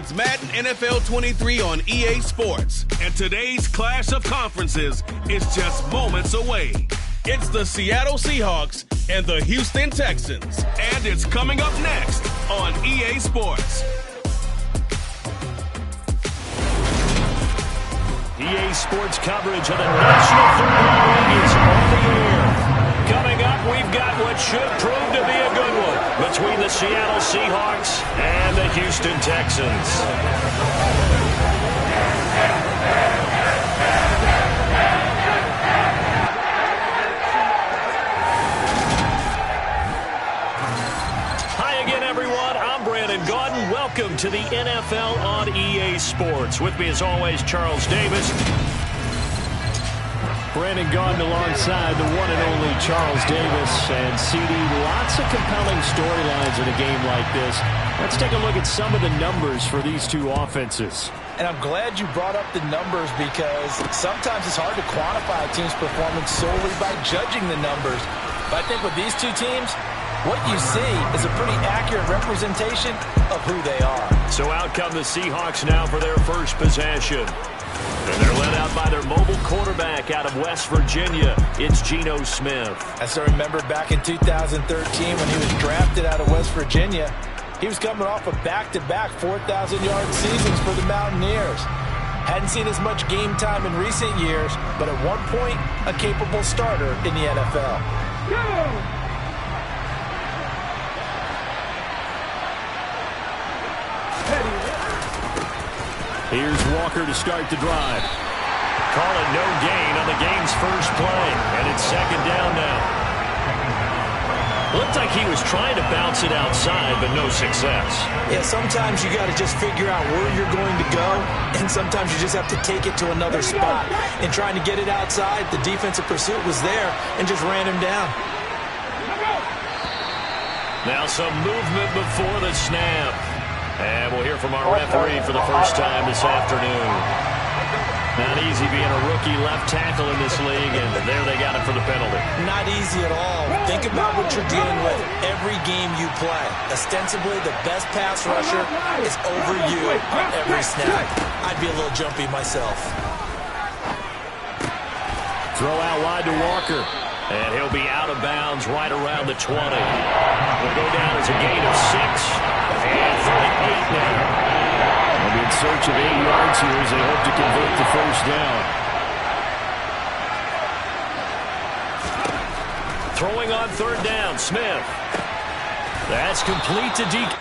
It's Madden NFL 23 on EA Sports, and today's clash of conferences is just moments away. It's the Seattle Seahawks and the Houston Texans, and it's coming up next on EA Sports. EA Sports coverage of the National Football League is on the air. Coming up, we've got what should prove to be a good one between the Seattle Seahawks and the Houston Texans. Hi again, everyone. I'm Brandon Gaudin. Welcome to the NFL on EA Sports. With me, as always, Charles Davis. Brandon Gaudin alongside the one and only Charles Davis. And CD, lots of compelling storylines in a game like this. Let's take a look at some of the numbers for these two offenses. And I'm glad you brought up the numbers because sometimes it's hard to quantify a team's performance solely by judging the numbers. But I think with these two teams, what you see is a pretty accurate representation of who they are. So out come the Seahawks now for their first possession. And they're led out by their mobile quarterback out of West Virginia. It's Geno Smith. As I remember back in 2013 when he was drafted out of West Virginia, he was coming off a back-to-back 4,000-yard seasons for the Mountaineers. Hadn't seen as much game time in recent years, but at one point, a capable starter in the NFL. Go! Here's Walker to start the drive. Call it no gain on the game's first play. And it's second down now. Looked like he was trying to bounce it outside, but no success. Yeah, sometimes you got to just figure out where you're going to go, and sometimes you just have to take it to another spot. In trying to get it outside, the defensive pursuit was there and just ran him down. Now some movement before the snap. And we'll hear from our referee for the first time this afternoon. Not easy being a rookie left tackle in this league, and there they got it for the penalty. Not easy at all. Think about what you're dealing with every game you play. Ostensibly, the best pass rusher is over you on every snap. I'd be a little jumpy myself. Throw out wide to Walker. And he'll be out of bounds right around the 20. Will go down as a gain of 6. And for the 8 now. They'll be in search of 8 yards here as they hope to convert the first down. Throwing on third down, Smith. That's complete to DK.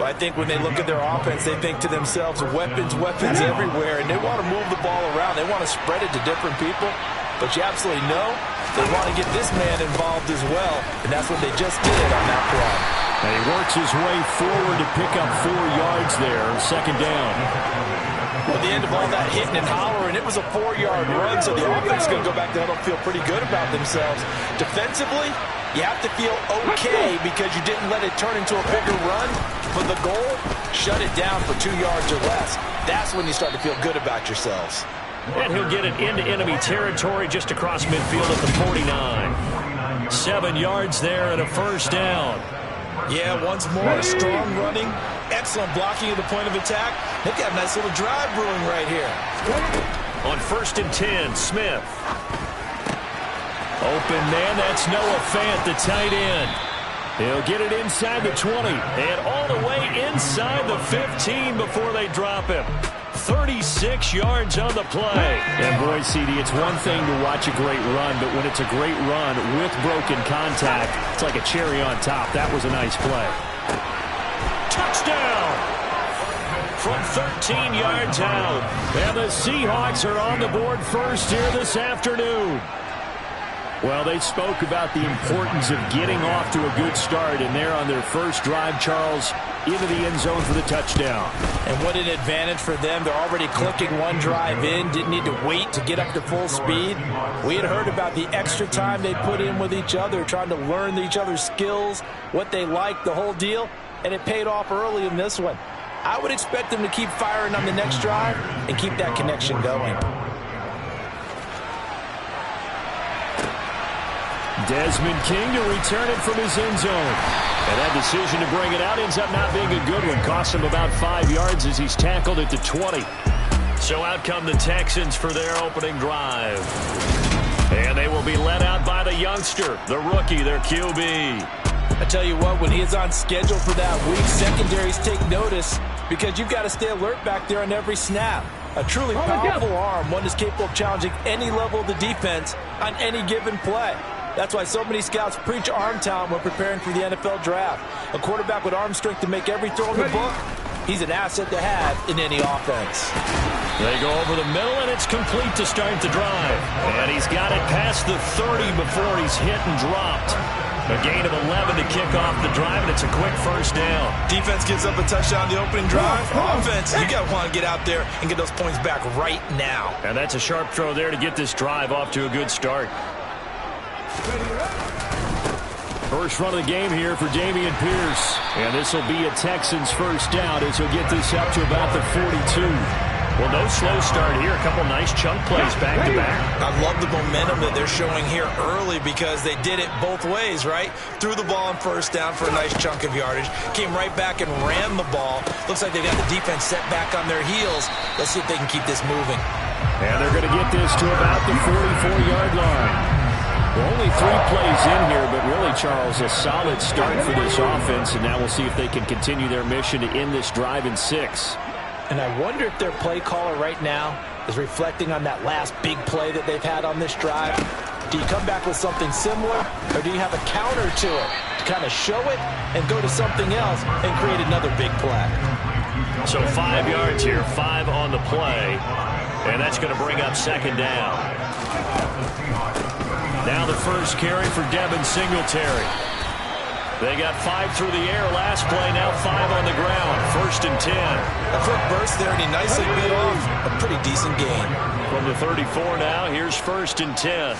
I think when they look at their offense, they think to themselves, weapons, weapons everywhere, and they want to move the ball around. They want to spread it to different people, but you absolutely know they want to get this man involved as well, and that's what they just did on that play. And he works his way forward to pick up 4 yards there, second down. At the end of all that hitting and hollering, it was a 4-yard run, so the offense is going to go back there and feel pretty good about themselves. Defensively, you have to feel okay because you didn't let it turn into a bigger run. For the goal, shut it down for 2 yards or less. That's when you start to feel good about yourselves. And he'll get it into enemy territory just across midfield at the 49. 7 yards there and a first down. Yeah, once more, strong running, excellent blocking at the point of attack. They've got a nice little drive brewing right here. On 1st and 10, Smith. Open man, that's Noah Fant, the tight end. He'll get it inside the 20 and all the way inside the 15 before they drop him. 36 yards on the play. And boy, CD, it's one thing to watch a great run, but when it's a great run with broken contact, it's like a cherry on top. That was a nice play. Touchdown! From 13 yards out. And the Seahawks are on the board first here this afternoon. Well, they spoke about the importance of getting off to a good start, and they're on their first drive, Charles, into the end zone for the touchdown. And what an advantage for them. They're already clicking one drive in, didn't need to wait to get up to full speed. We had heard about the extra time they put in with each other, trying to learn each other's skills, what they like, the whole deal, and it paid off early in this one. I would expect them to keep firing on the next drive and keep that connection going. Desmond King to return it from his end zone. And that decision to bring it out ends up not being a good one. Costs him about 5 yards as he's tackled at the 20. So out come the Texans for their opening drive. And they will be led out by the youngster, the rookie, their QB. I tell you what, when he is on schedule for that week, secondaries take notice because you've got to stay alert back there on every snap. A truly powerful arm, one is capable of challenging any level of the defense on any given play. That's why so many scouts preach arm talent when preparing for the NFL draft. A quarterback with arm strength to make every throw in the book, he's an asset to have in any offense. They go over the middle, and it's complete to start the drive. And he's got it past the 30 before he's hit and dropped. A gain of 11 to kick off the drive, and it's a quick first down. Defense gives up a touchdown the opening drive. Offense, you got to want to get out there and get those points back right now. And that's a sharp throw there to get this drive off to a good start. First run of the game here for Dameon Pierce. And this will be a Texans first down as he'll get this up to about the 42. Well, no slow start here. A couple nice chunk plays back-to-back. I love the momentum that they're showing here early because they did it both ways, right? Threw the ball on first down for a nice chunk of yardage. Came right back and ran the ball. Looks like they've got the defense set back on their heels. Let's see if they can keep this moving. And they're going to get this to about the 44-yard line. Well, only 3 plays in here, but really, Charles, a solid start for this offense, and now we'll see if they can continue their mission to end this drive in 6. And I wonder if their play caller right now is reflecting on that last big play that they've had on this drive. Do you come back with something similar, or do you have a counter to it to kind of show it and go to something else and create another big play? So 5 yards here, 5 on the play, and that's going to bring up second down. Now the first carry for Devin Singletary. They got 5 through the air last play, now 5 on the ground. First and 10. A quick burst there, and he nicely bit off a pretty decent gain. From the 34 now, here's first and 10.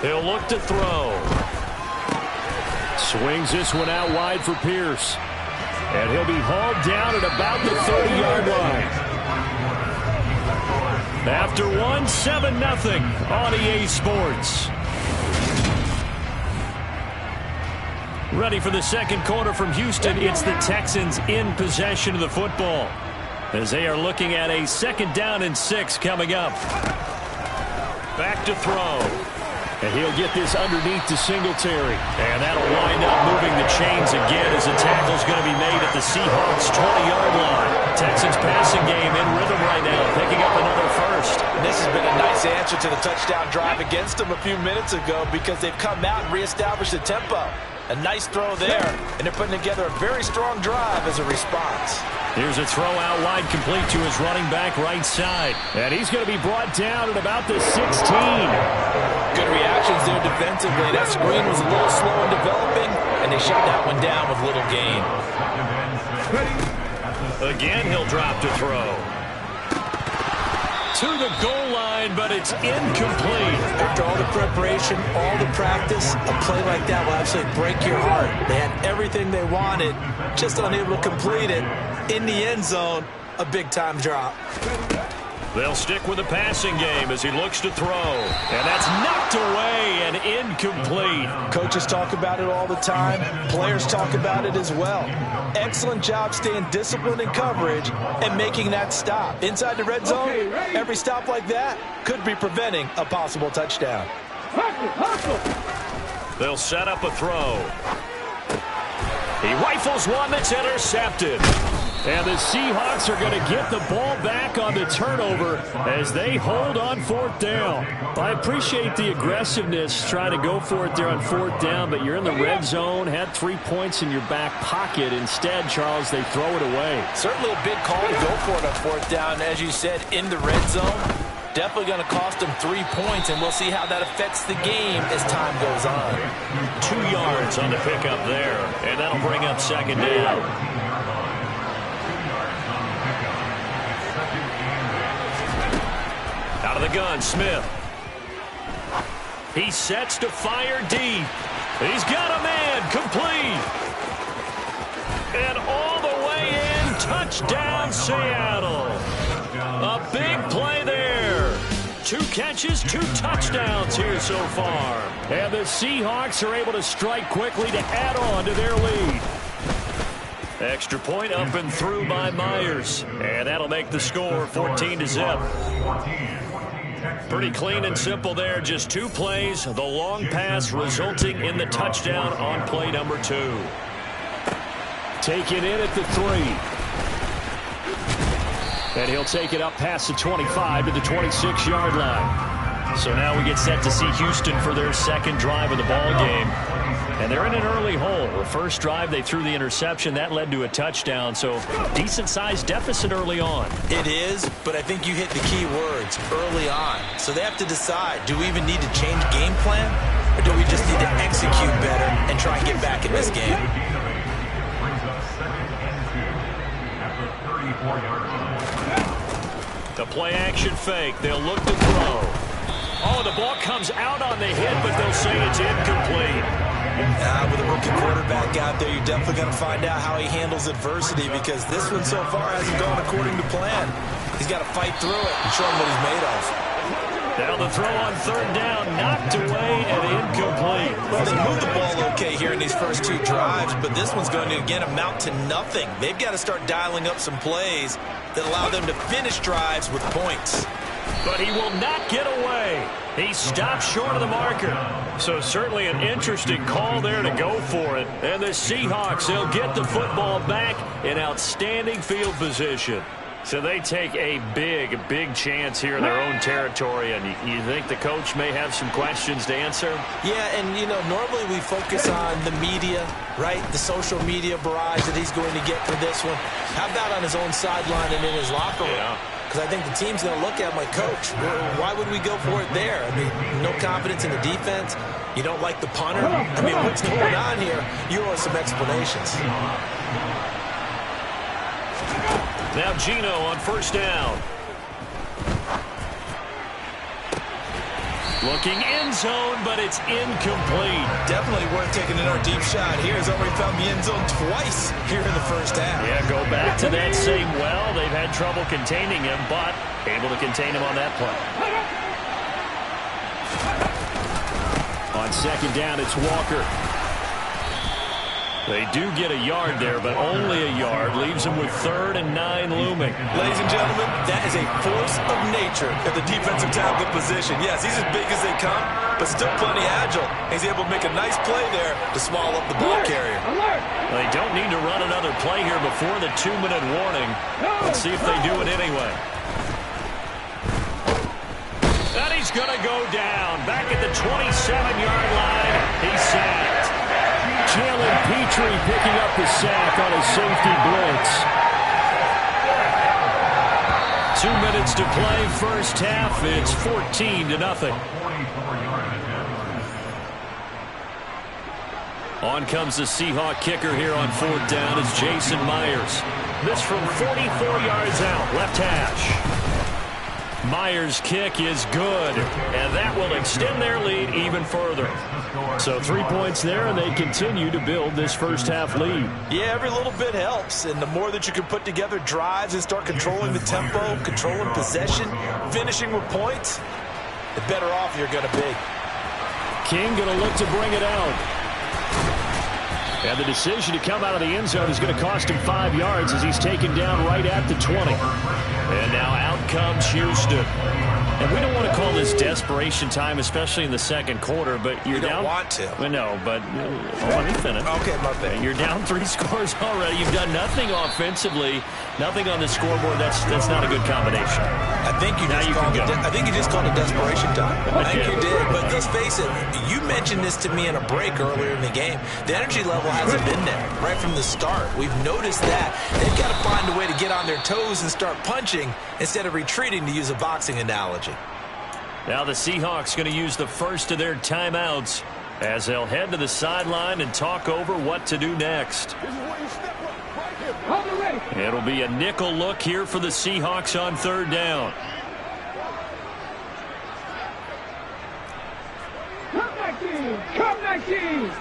He'll look to throw. Swings this one out wide for Pierce. And he'll be hauled down at about the 30-yard line. After one, 7-0 on EA Sports. Ready for the second quarter from Houston. It's the Texans in possession of the football as they are looking at a second down and 6 coming up. Back to throw. And he'll get this underneath to Singletary. And that'll wind up moving the chains again as the tackle's going to be made at the Seahawks' 20-yard line. Texans passing game in rhythm right now, picking up another first. And this has been a nice answer to the touchdown drive against them a few minutes ago because they've come out and reestablished the tempo. A nice throw there, and they're putting together a very strong drive as a response. Here's a throw out wide complete to his running back right side. And he's going to be brought down at about the 16. Good reactions there defensively. That screen was a little slow in developing, and they shut that one down with little gain. Again, he'll drop to throw. To the goal line, but it's incomplete. After all the preparation, all the practice, a play like that will absolutely break your heart. They had everything they wanted, just unable to complete it. In the end zone, a big-time drop. They'll stick with the passing game as he looks to throw. And that's knocked away and incomplete. Coaches talk about it all the time. Players talk about it as well. Excellent job staying disciplined in coverage and making that stop. Inside the red zone, every stop like that could be preventing a possible touchdown. They'll set up a throw. He rifles one that's intercepted. And the Seahawks are going to get the ball back on the turnover as they hold on fourth down. I appreciate the aggressiveness trying to go for it there on fourth down, but you're in the red zone, had 3 points in your back pocket. Instead, Charles, they throw it away. Certainly a big call to go for it on fourth down. As you said, in the red zone. Definitely going to cost them 3 points, and we'll see how that affects the game as time goes on. 2 yards on the pickup there, and that'll bring up second down. Out of the gun, Smith. He sets to fire deep. He's got a man, complete. And all the way in, touchdown Seattle. A big play there. 2 catches, 2 touchdowns here so far. And the Seahawks are able to strike quickly to add on to their lead. Extra point up and through by Myers. And that'll make the score 14-0. Pretty clean and simple there. Just 2 plays. The long pass resulting in the touchdown on play number 2. Taken in at the 3. And he'll take it up past the 25 to the 26-yard line. So now we get set to see Houston for their second drive of the ball game. And they're in an early hole. The first drive, they threw the interception. That led to a touchdown. So decent-sized deficit early on. It is, but I think you hit the key words, early on. So they have to decide, do we even need to change game plan? Or do we just need to execute better and try and get back in this game? The play-action fake. They'll look to throw. Oh, the ball comes out on the hit, but they'll say it's incomplete. With a rookie quarterback out there, you're definitely going to find out how he handles adversity, because this one so far hasn't gone according to plan. He's got to fight through it and show him what he's made of. Now the throw on third down, knocked away and incomplete. Well, they moved the ball okay here in these first 2 drives, but this one's going to, again, amount to nothing. They've got to start dialing up some plays that allow them to finish drives with points. But he will not get away. He stopped short of the marker. So certainly an interesting call there to go for it. And the Seahawks, they'll get the football back in outstanding field position. So they take a big chance here in their own territory. And you think the coach may have some questions to answer? Yeah, and, you know, normally we focus on the media, right? The social media barrage that he's going to get for this one. How about on his own sideline and in his locker room? Yeah. Because I think the team's going to look at him like, Coach, why would we go for it there? I mean, no confidence in the defense. You don't like the punter. I mean, what's going on here? You owe us some explanations. Now Gino on first down. Looking end zone, but it's incomplete. Definitely worth taking another deep shot here. He's already found the end zone twice here in the first half. Yeah, go back to that same well. They've had trouble containing him, but able to contain him on that play. On second down, it's Walker. They do get a yard there, but only a yard. Leaves them with 3rd and 9 looming. Ladies and gentlemen, that is a force of nature at the defensive tackle position. Yes, he's as big as they come, but still plenty agile. He's able to make a nice play there to swallow up the ball carrier. They don't need to run another play here before the 2-minute warning. Let's see if they do it anyway. And he's going to go down. Back at the 27-yard line, he's sacked. Jalen Petrie picking up the sack on a safety blitz. 2 minutes to play, first half. It's 14-0. On comes the Seahawk kicker here on 4th down. It's Jason Myers. This from 44 yards out, left hash. Myers' kick is good, and that will extend their lead even further. So 3 points there, and they continue to build this first half lead. Yeah, every little bit helps, and the more that you can put together drives and start controlling the tempo, controlling possession, finishing with points, the better off you're going to be. King going to look to bring it out. And the decision to come out of the end zone is going to cost him 5 yards as he's taken down right at the 20. And now out comes Houston. And we don't want to call this desperation time, especially in the second quarter, but you're down. You don't want to. No, but let me finish. Okay, my bad. You're down 3 scores already. You've done nothing offensively, nothing on the scoreboard. That's not a good combination. I think you just called it desperation time. I think you did. But let's face it, you mentioned this to me in a break earlier in the game. The energy level hasn't been there right from the start. We've noticed that. They've got to find a way to get on their toes and start punching instead of retreating, to use a boxing analogy. Now the Seahawks going to use the first of their timeouts as they'll head to the sideline and talk over what to do next. It'll be a nickel look here for the Seahawks on third down. Come back in!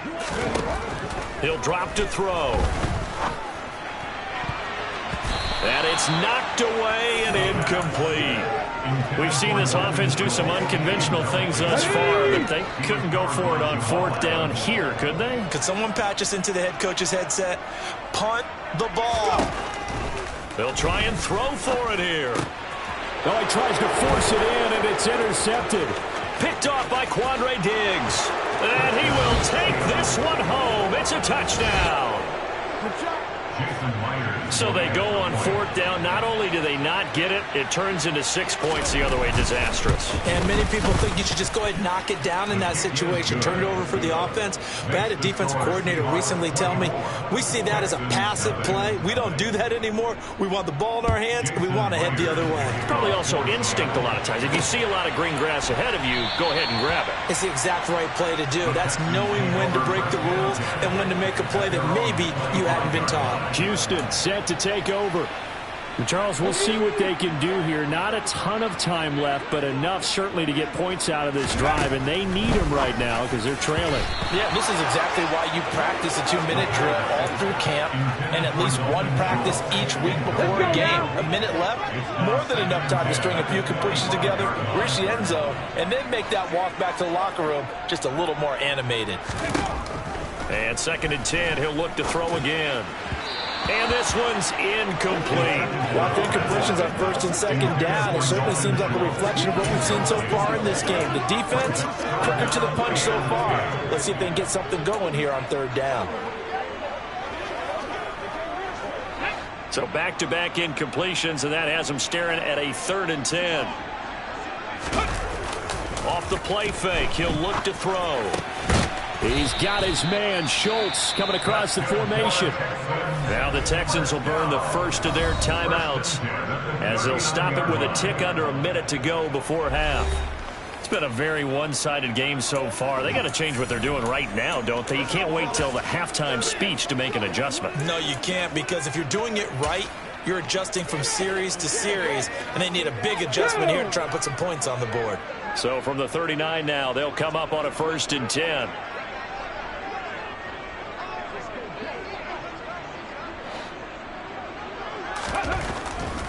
He'll drop to throw. And it's knocked away and incomplete. We've seen this offense do some unconventional things thus far, but they couldn't go for it on fourth down here, could they? Could someone patch us into the head coach's headset? Punt the ball. They'll try and throw for it here. Oh, he tries to force it in, and it's intercepted. Picked off by Quandre Diggs. And he will take this one home. It's a touchdown. So they go on fourth down. Not only do they not get it, it turns into 6 points the other way. Disastrous. And many people think you should just go ahead and knock it down in that situation. Turn it over for the offense. But I had a defensive coordinator recently tell me, we see that as a passive play. We don't do that anymore. We want the ball in our hands, and we want to head the other way. Probably also instinct a lot of times. If you see a lot of green grass ahead of you, go ahead and grab it. It's the exact right play to do. That's knowing when to break the rules and when to make a play that maybe you hadn't been taught. Houston set to take over. And Charles, we'll see what they can do here. Not a ton of time left, but enough certainly to get points out of this drive, and they need them right now because they're trailing. Yeah, this is exactly why you practice a 2-minute drill all through camp and at least one practice each week before a game. A minute left, more than enough time to string a few completions together, reach the end zone, and then make that walk back to the locker room just a little more animated. And 2nd and 10, he'll look to throw again. And this one's incomplete. Well, 3 completions on 1st and 2nd down. It certainly seems like a reflection of what we've seen so far in this game. The defense, quicker to the punch so far. Let's see if they can get something going here on 3rd down. So back-to-back incompletions, and that has them staring at a 3rd and 10. Off the play fake, he'll look to throw. He's got his man, Schultz, coming across the formation. Now the Texans will burn the first of their timeouts as they'll stop it with a tick under a minute to go before half. It's been a very one-sided game so far. They got to change what they're doing right now, don't they? You can't wait till the halftime speech to make an adjustment. No, you can't, because if you're doing it right, you're adjusting from series to series, and they need a big adjustment here to try and put some points on the board. So from the 39 now, they'll come up on a 1st and 10.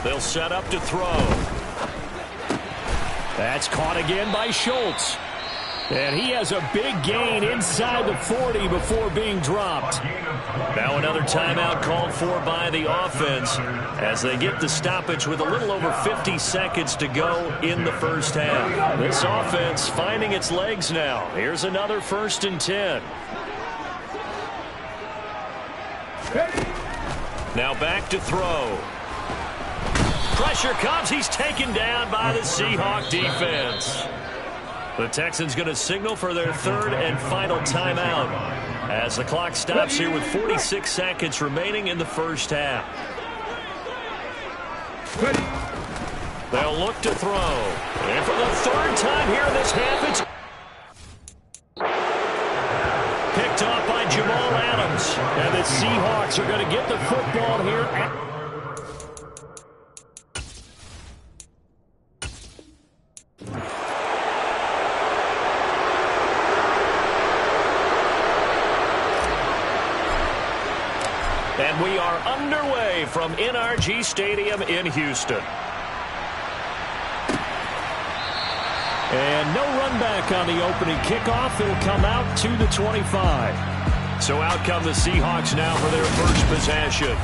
They'll set up to throw. That's caught again by Schultz. And he has a big gain inside the 40 before being dropped. Now another timeout called for by the offense as they get the stoppage with a little over 50 seconds to go in the first half. This offense finding its legs now. Here's another 1st and 10. Now back to throw. Pressure comes. He's taken down by the Seahawk defense. The Texans going to signal for their 3rd and final timeout as the clock stops here with 46 seconds remaining in the first half. They'll look to throw. And for the 3rd time here in this half, it's picked off by Jamal Adams. And the Seahawks are going to get the football here. And we are underway from NRG Stadium in Houston. And no run back on the opening kickoff. It'll come out to the 25. So out come the Seahawks now for their first possession.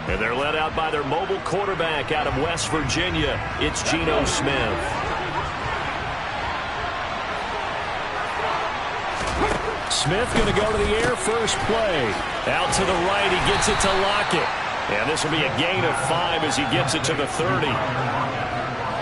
And they're led out by their mobile quarterback out of West Virginia. It's Geno Smith. Smith going to go to the air first play. Out to the right, he gets it to Lockett. And this will be a gain of 5 as he gets it to the 30.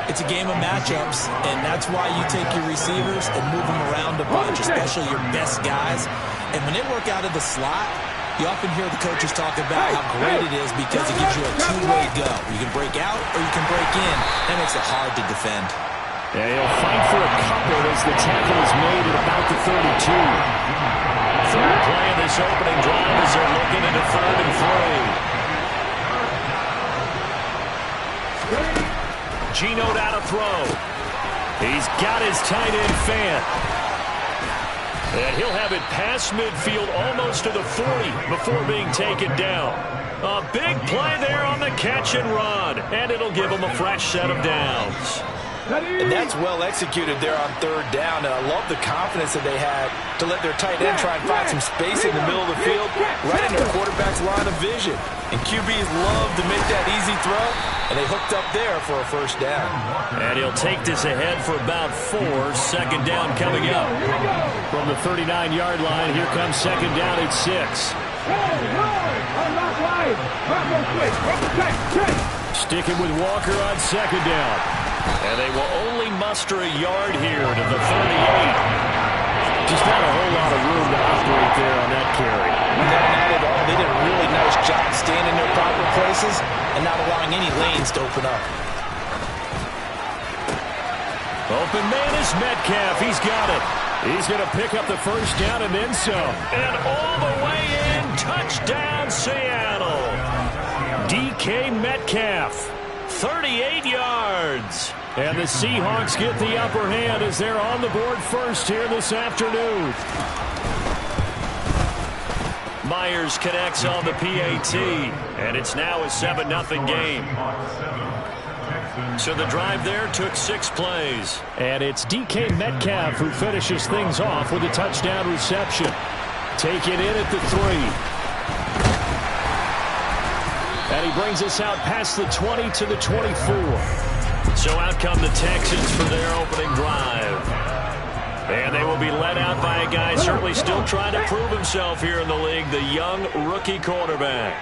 It's a game of matchups, and that's why you take your receivers and move them around a bunch, especially your best guys. And when they work out of the slot, you often hear the coaches talk about how great it is because it gives you a two-way go. You can break out or you can break in. That makes it hard to defend. Yeah, he'll fight for a as the tackle is made at about the 32. Third play of this opening drive as they're looking into 3rd and 3. Geno down to throw. He's got his tight end Fant. And he'll have it past midfield almost to the 40 before being taken down. A big play there on the catch and run. And it'll give him a fresh set of downs. And that's well executed there on 3rd down. And I love the confidence that they had to let their tight end try and find some space in the middle of the field, right in their quarterback's line of vision. And QBs love to make that easy throw, and they hooked up there for a 1st down. And he'll take this ahead for about 4. 2nd down coming up. From the 39-yard line, here comes 2nd down at 6. Sticking with Walker on 2nd down. And they will only muster a yard here to the 38. Just not a whole lot of room to operate there on that carry. Not at all. They did a really nice job staying in their proper places and not allowing any lanes to open up. Open man is Metcalf. He's got it. He's going to pick up the 1st down and then some. And all the way in. Touchdown, Seattle. DK Metcalf. 38 yards. And the Seahawks get the upper hand as they're on the board first here this afternoon. Myers connects on the PAT. And it's now a 7-0 game. So the drive there took 6 plays. And it's DK Metcalf who finishes things off with a touchdown reception. Taken in at the 3. And he brings us out past the 20 to the 24. So out come the Texans for their opening drive. And they will be led out by a guy certainly still trying to prove himself here in the league, the young rookie quarterback.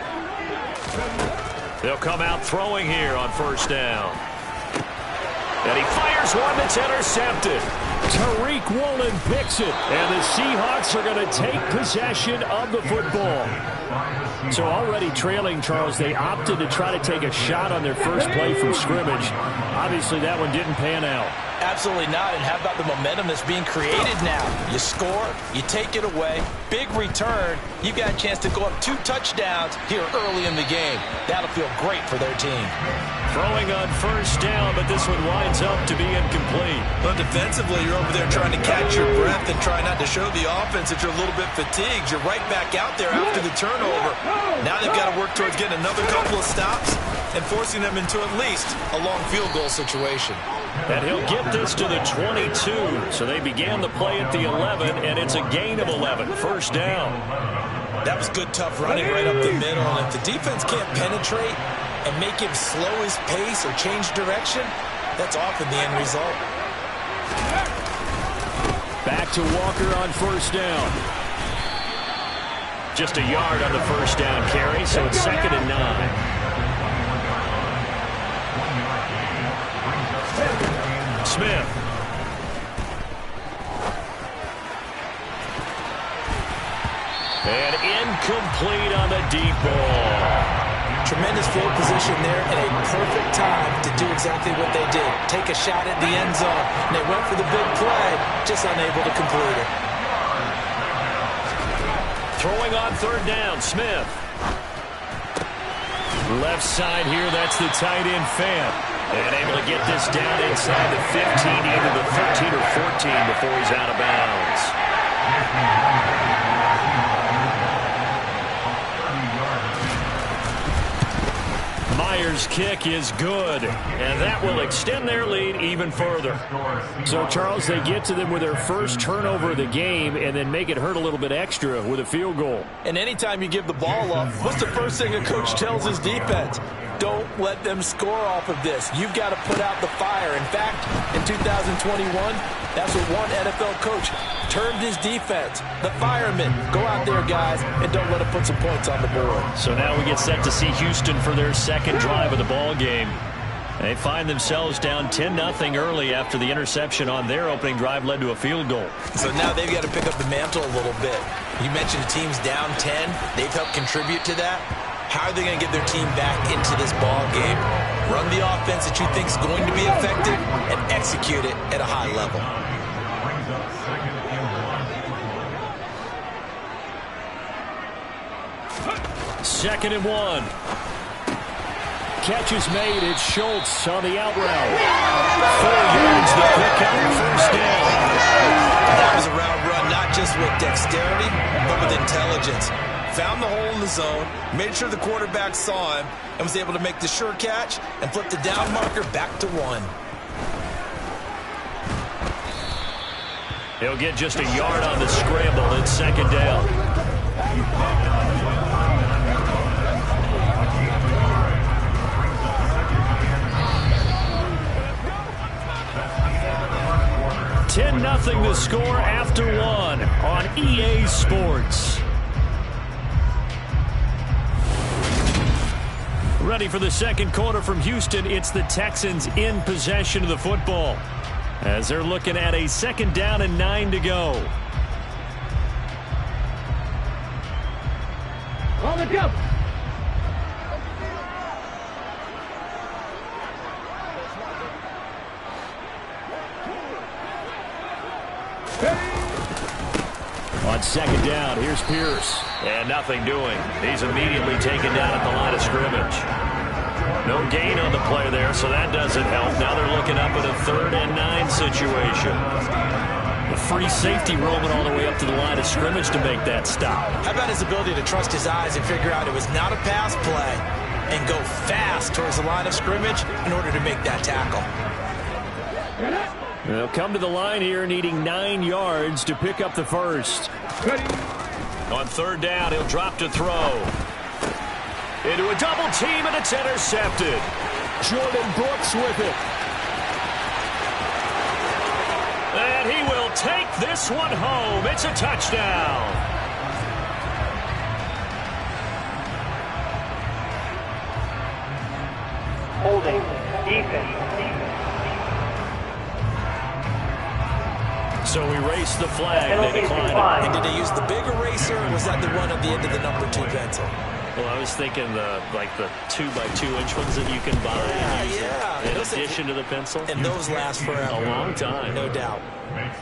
They'll come out throwing here on 1st down. And he fires one that's intercepted. Tariq Woolen picks it. And the Seahawks are going to take possession of the football. So already trailing, Charles, they opted to try to take a shot on their first play from scrimmage. Obviously, that one didn't pan out. Absolutely not. And how about the momentum that's being created now? You score, you take it away, big return. You've got a chance to go up 2 touchdowns here early in the game. That'll feel great for their team. Throwing on 1st down, but this one winds up to be incomplete. But defensively, you're over there trying to catch your breath and try not to show the offense that you're a little bit fatigued. You're right back out there after the turnover. Now they've got to work towards getting another couple of stops and forcing them into at least a long field goal situation. And he'll get this to the 22. So they began the play at the 11, and it's a gain of 11. 1st down. That was good, tough running right up the middle. And if the defense can't penetrate and make him slow his pace or change direction, that's often the end result. Back to Walker on 1st down. Just a yard on the 1st down carry, so it's 2nd and 9. Smith. And incomplete on the deep ball. Tremendous field position there and a perfect time to do exactly what they did. Take a shot at the end zone. And they went for the big play, just unable to complete it. Throwing on 3rd down, Smith. Left side here, that's the tight end Fant. And able to get this down inside the 15, either the 13 or 14 before he's out of bounds. Myers' kick is good, and that will extend their lead even further. So, Charles, they get to them with their first turnover of the game and then make it hurt a little bit extra with a field goal. And anytime you give the ball up, what's the first thing a coach tells his defense? Don't let them score off of this. You've got to put out the fire. In fact, in 2021, that's what one NFL coach termed his defense. The firemen. Go out there, guys, and don't let them put some points on the board. So now we get set to see Houston for their second drive of the ball game. They find themselves down 10-0 early after the interception on their opening drive led to a field goal. So now they've got to pick up the mantle a little bit. You mentioned the team's down 10. They've helped contribute to that. How are they going to get their team back into this ball game? Run the offense that you think is going to be effective and execute it at a high level. 2nd and 1. Catch is made. It's Schultz on the out route. 4 yards to pick up the first down. That was a route run, not just with dexterity, but with intelligence. Found the hole in the zone, made sure the quarterback saw him, and was able to make the sure catch and flip the down marker back to 1. He'll get just a yard on the scramble. It's 2nd down. Nothing to score after 1 on EA Sports. Ready for the second quarter from Houston. It's the Texans in possession of the football as they're looking at a 2nd down and 9 to go. On the jump. On 2nd down, here's Pierce. And nothing doing. He's immediately taken down at the line of scrimmage. No gain on the play there, so that doesn't help. Now they're looking up at a 3rd and 9 situation. The free safety roaming all the way up to the line of scrimmage to make that stop. How about his ability to trust his eyes and figure out it was not a pass play and go fast towards the line of scrimmage in order to make that tackle. They'll come to the line here needing 9 yards to pick up the first. On 3rd down, he'll drop to throw. Into a double team, and it's intercepted. Jordan Brooks with it. And he will take this one home. It's a touchdown. Holding. Defense. So we race the flag. They decline it. And did they use the big eraser, or was that the one at the end of the number 2 pencil? Well, I was thinking the 2x2-inch ones that you can buy in addition to the pencil. And those last forever. A long time. No doubt.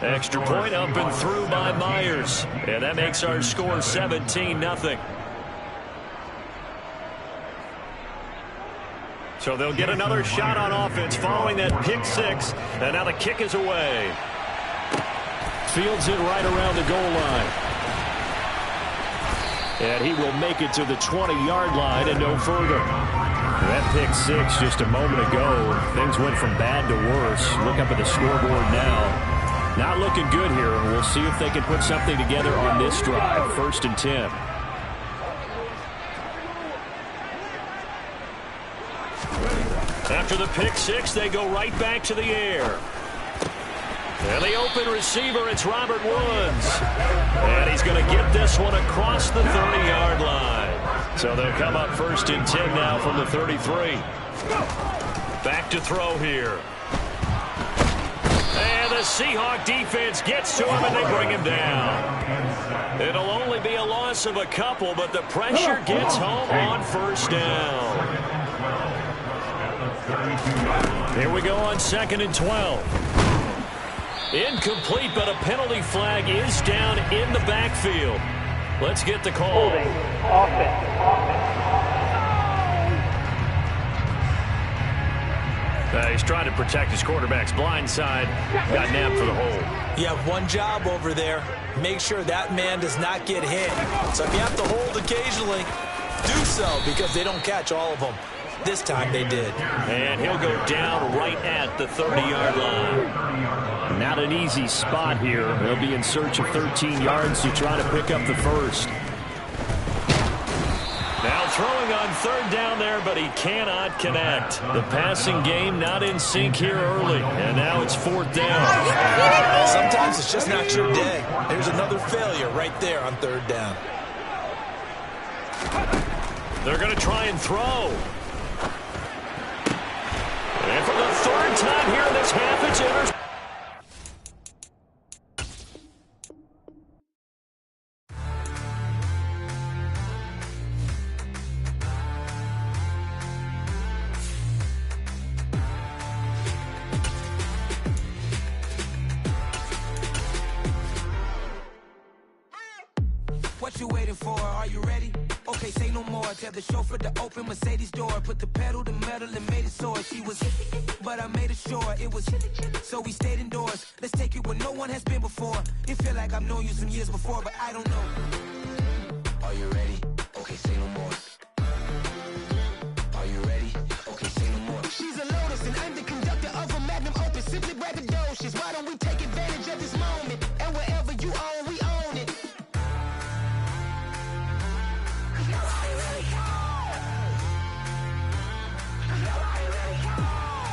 Extra point up and through by Myers. And that makes our score 17-0. So they'll get another shot on offense following that pick 6. And now the kick is away. Fields it right around the goal line. And he will make it to the 20-yard line and no further. That pick 6 just a moment ago. Things went from bad to worse. Look up at the scoreboard now. Not looking good here. We'll see if they can put something together on this drive. 1st and 10. After the pick 6, they go right back to the air. And the open receiver, it's Robert Woods. And he's going to get this one across the 30-yard line. So they'll come up 1st and 10 now from the 33. Back to throw here. And the Seahawk defense gets to him, and they bring him down. It'll only be a loss of a couple, but the pressure gets home on 1st down. Here we go on 2nd and 12. Incomplete, but a penalty flag is down in the backfield. Let's get the call. Holding. Offense. He's trying to protect his quarterback's blind side. Got nabbed for the hold. You have one job over there. Make sure that man does not get hit. So if you have to hold occasionally, do so, because they don't catch all of them. This time they did. And he'll go down right at the 30-yard line. Not an easy spot here. They'll be in search of 13 yards to try to pick up the first. Now throwing on 3rd down there, but he cannot connect. The passing game not in sync here early. And now it's 4th down. Sometimes it's just not your day. There's another failure right there on 3rd down. They're going to try and throw. And for the 3rd time here in this half, it's intercepted. What you waiting for? Are you ready? Okay, say no more. Tell the chauffeur to open Mercedes door. Put the pedal to metal and made it soar. She was, but I made it sure it was. So we stayed indoors. Let's take it where no one has been before. It feel like I've known you some years before, but I don't know. Are you ready? Okay, say no more. Are you ready? Okay, say no more. She's a Lotus and I'm the conductor of a Magnum Opus. Simply braggadocious. Why don't we take advantage of this moment? And wherever you own, we own it. Nobody really cares. Nobody really cares.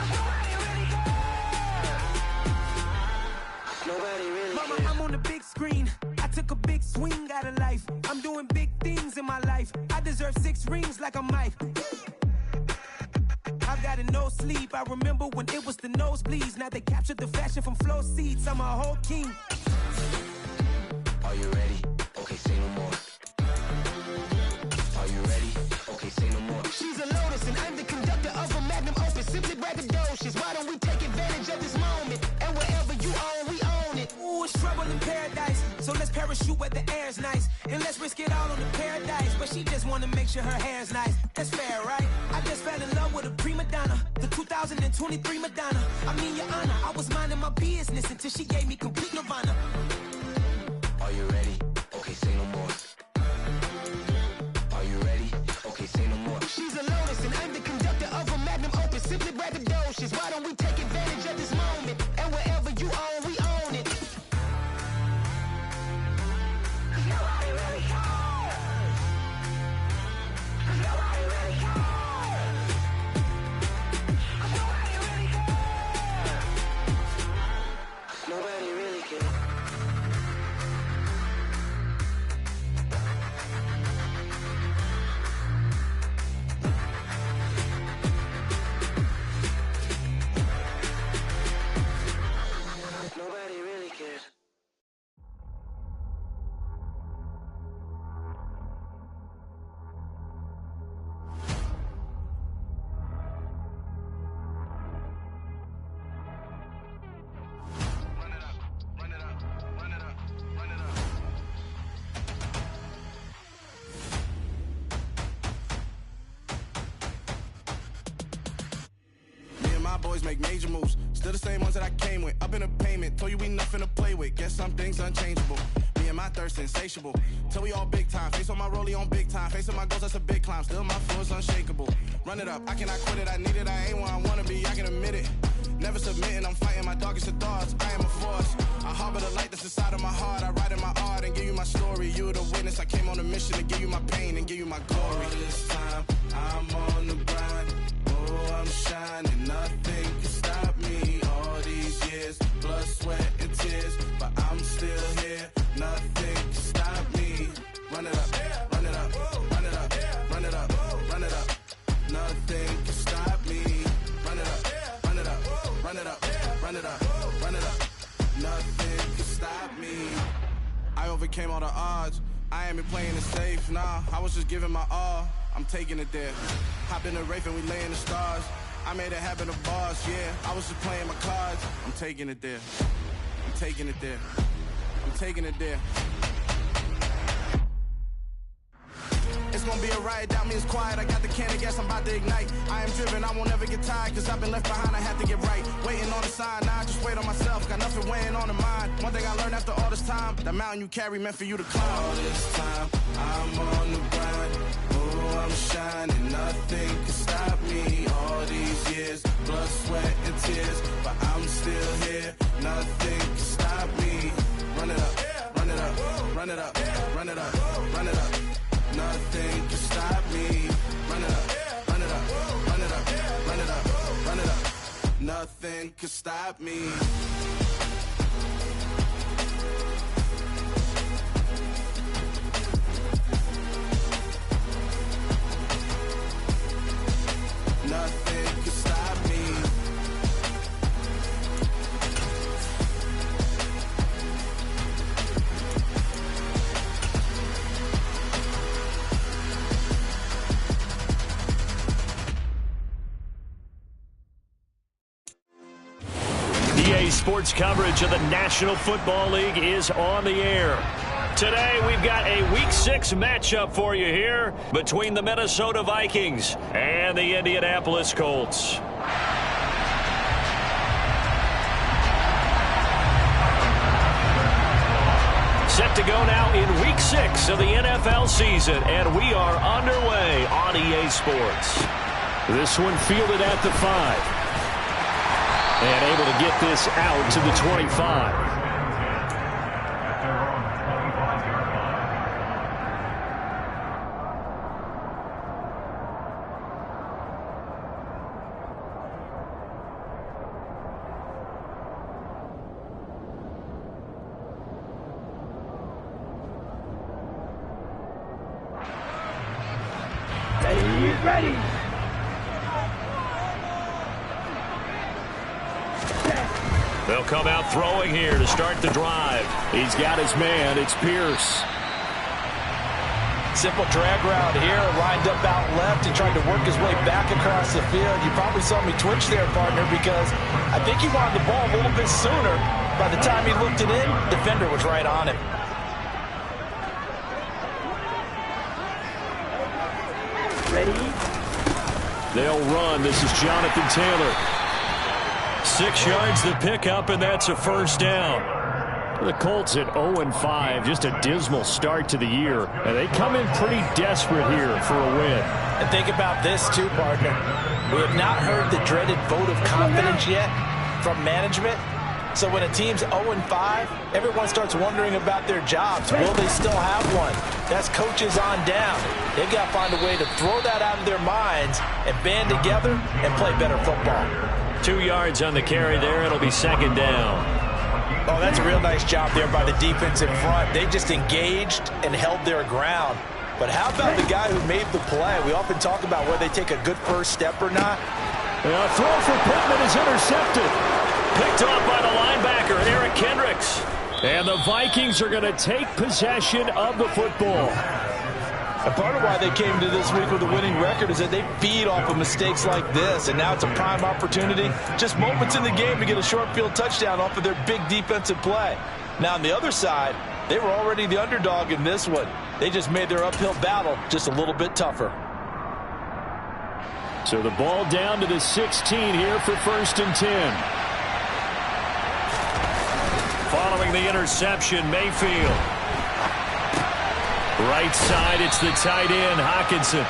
Nobody really cares. Nobody really cares. Mama, I'm on the big screen. I took a big swing out of life. I'm doing big things in my life. I deserve 6 rings like I'm Mike. I've got no sleep. I remember when it was the nosebleeds. Now they captured the fashion from flow seats. I'm a whole king. Are you ready? Okay, say no more. Are you ready? Okay, say no more. She's a Lotus and I'm the conductor of a Magnum Opus. Simply braggadocious. Why don't we take advantage of this moment? And wherever you own, we own it. Ooh, it's trouble in paradise. So let's parachute where the air's nice. And let's risk it all on the paradise. But she just wanna make sure her hair's nice. That's fair, right? I just fell in love with a prima donna. The 2023 Madonna. I mean, your honor, I was minding my business until she gave me complete nirvana. Are you ready? Okay, say no more. Are you ready? Okay, say no more. She's a Lotus and I'm the conductor of a Magnum Opus. Simply braggadocious. Why don't we take advantage of this moment? And wherever you own, we own it. Nobody really cares. Nobody really cares. Nobody really cares. Nobody really cares. Nobody really cares. My boys make major moves, still the same ones that I came with. Up in a payment, told you we nothing to play with. Guess some things unchangeable. Me and my thirst insatiable. Till we all big time. Face on my rollie on big time. Facing my goals, that's a big climb. Still my flow is unshakable. Run it up, I cannot quit it. I need it, I ain't where I wanna be, I can admit it. Never submitting, I'm fighting my darkest of thoughts. I am a force. I harbor the light that's inside of my heart. I write in my art and give you my story. You the witness. I came on a mission to give you my pain and give you my glory. All this time, I'm on the grind. Oh, I'm shining. Nothing can stop me. All these years, blood, sweat, and tears. But I'm still here. Nothing can stop me. Run it up, run it up, run it up, run it up, run it up. Nothing can stop me. Run it up, run it up, run it up, run it up, run it up. Nothing can stop me. I overcame all the odds. I ain't been playing it safe, nah. I was just giving my all. I'm taking it there. Hop in the Wraith and we lay in the stars. I made it happen to bars, yeah. I was just playing my cards. I'm taking it there. I'm taking it there. I'm taking it there. It's gonna be a riot, doubt me it's quiet. I got the can of gas, I'm about to ignite. I am driven, I won't ever get tired, cause I've been left behind, I have to get right. Waiting on the sign, now I just wait on myself. Got nothing weighing on the mind. One thing I learned after all this time, that mountain you carry meant for you to climb. All this time, I'm on the grind. Oh, I'm shining, nothing can stop me. All these years, blood, sweat, and tears. But I'm still here, nothing can stop me. Run it up, run it up, run it up, run it up, run it up. Nothing can stop me. Run it up, run it up, run it up, run it up, run it up. Nothing can stop me. Nothing can stop me. EA Sports coverage of the National Football League is on the air. Today, we've got a Week 6 matchup for you here between the Minnesota Vikings and the Indianapolis Colts. Set to go now in Week 6 of the NFL season, and we are underway on EA Sports. This one fielded at the 5. And able to get this out to the 25. Ready. They'll come out throwing here to start the drive. He's got his man. It's Pierce. Simple drag route here, lined up out left and tried to work his way back across the field. You probably saw me twitch there, partner, because I think he wanted the ball a little bit sooner. By the time he looked it in, defender was right on him. Ready. They'll run. This is Jonathan Taylor. 6 yards the pickup, and that's a first down. The Colts at 0-5, just a dismal start to the year. And they come in pretty desperate here for a win. And think about this too, partner. We have not heard the dreaded vote of confidence yet from management. So when a team's 0-5, everyone starts wondering about their jobs. Will they still have one? That's coaches on down. They've got to find a way to throw that out of their minds and band together and play better football. 2 yards on the carry there. It'll be second down. Oh, that's a real nice job there by the defense in front. They just engaged and held their ground. But how about the guy who made the play? We often talk about whether they take a good first step or not. A throw for Pittman is intercepted. Picked off by the linebacker, Eric Kendricks. And the Vikings are going to take possession of the football. And part of why they came to this week with a winning record is that they feed off of mistakes like this. And now it's a prime opportunity, just moments in the game, to get a short field touchdown off of their big defensive play. Now on the other side, they were already the underdog in this one. They just made their uphill battle just a little bit tougher. So the ball down to the 16 here for 1st and 10. Following the interception, Mayfield. Right side, it's the tight end, Hockenson.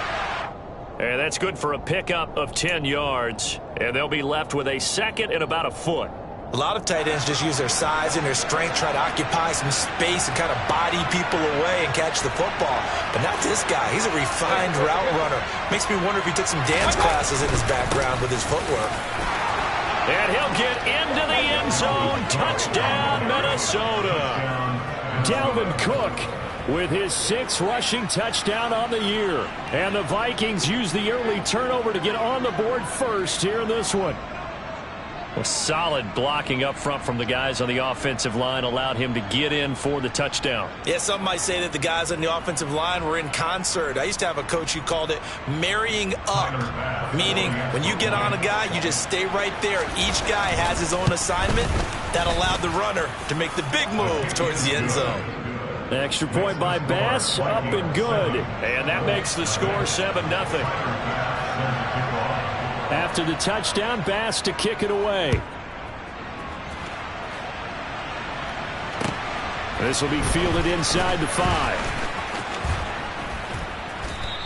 And that's good for a pickup of 10 yards. And they'll be left with a second and about a foot. A lot of tight ends just use their size and their strength, try to occupy some space and kind of body people away and catch the football. But not this guy. He's a refined route runner. Makes me wonder if he took some dance classes in his background with his footwork. And he'll get into the end zone. Touchdown, Minnesota. Dalvin Cook with his 6th rushing touchdown on the year. And the Vikings use the early turnover to get on the board first here in this one. Well, solid blocking up front from the guys on the offensive line allowed him to get in for the touchdown. Yeah, some might say that the guys on the offensive line were in concert. I used to have a coach who called it marrying up, meaning when you get on a guy, you just stay right there. Each guy has his own assignment. That allowed the runner to make the big move towards the end zone. Extra point by Bass, up and good. And that makes the score 7-0. After the touchdown, Bass to kick it away. This will be fielded inside the 5.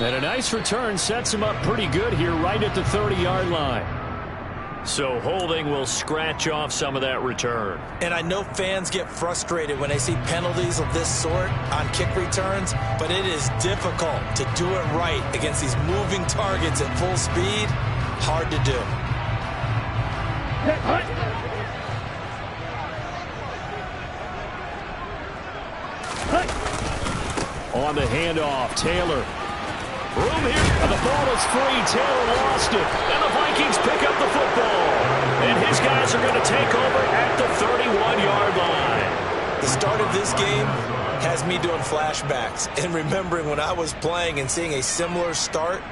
And a nice return sets him up pretty good here right at the 30-yard line. So holding will scratch off some of that return. And I know fans get frustrated when they see penalties of this sort on kick returns, but it is difficult to do it right against these moving targets at full speed. Hard to do. On the handoff, Taylor. Room here. And the ball is free. Taylor lost it. And the Vikings pick up the football. And his guys are going to take over at the 31-yard line. The start of this game has me doing flashbacks and remembering when I was playing and seeing a similar start